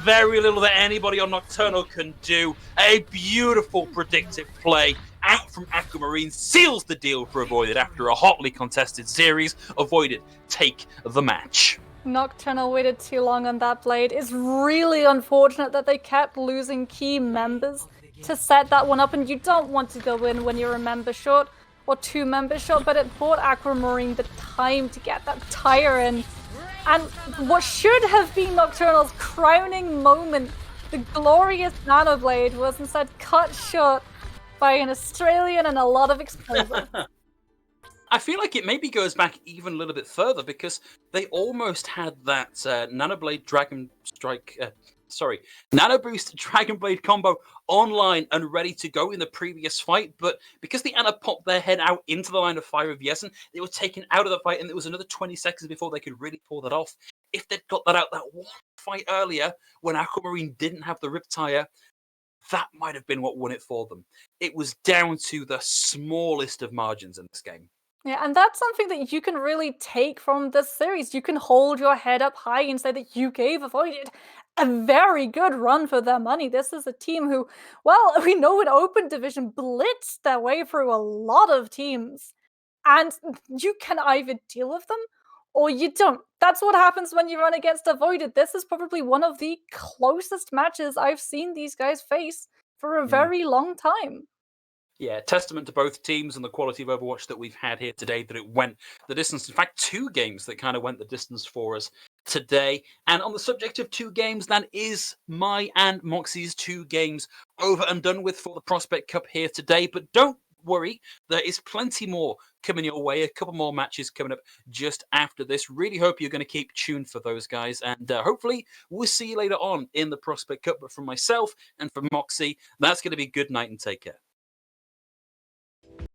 Very little that anybody on Nocturnal can do. A beautiful predictive play out from Aquamarine seals the deal for Avoided after a hotly contested series. Avoided take the match. Nocturnal waited too long on that blade. It's really unfortunate that they kept losing key members to set that one up, and you don't want to go in when you're a member short. or 2-member shot, but it bought Aquamarine the time to get that tire in. And what should have been Nocturnal's crowning moment, the glorious Nanoblade, was instead cut short by an Australian and a lot of explosive. I feel like it maybe goes back even a little bit further because they almost had that Nanoblade Dragon Strike, Nano Boost Dragon Blade combo online and ready to go in the previous fight, but because the Ana popped their head out into the line of fire of Yesen, they were taken out of the fight, and there was another 20 seconds before they could really pull that off. If they'd got that out that one fight earlier, when Aquamarine didn't have the rip tire, that might have been what won it for them. It was down to the smallest of margins in this game. Yeah, and that's something that you can really take from this series. You can hold your head up high and say that you gave Avoided a very good run for their money. This is a team who, well, we know in Open Division blitzed their way through a lot of teams. And you can either deal with them or you don't. That's what happens when you run against Avoided. This is probably one of the closest matches I've seen these guys face for a very long time. Yeah, testament to both teams and the quality of Overwatch that we've had here today, that it went the distance. In fact, 2 games that kind of went the distance for us today. And on the subject of 2 games, that is my and Moxie's 2 games over and done with for the Prospect Cup here today. But don't worry, there is plenty more coming your way, a couple more matches coming up just after this. Really hope you're going to keep tuned for those guys, and hopefully we'll see you later on in the Prospect Cup. But from myself and from Moxie, that's going to be good night and take care.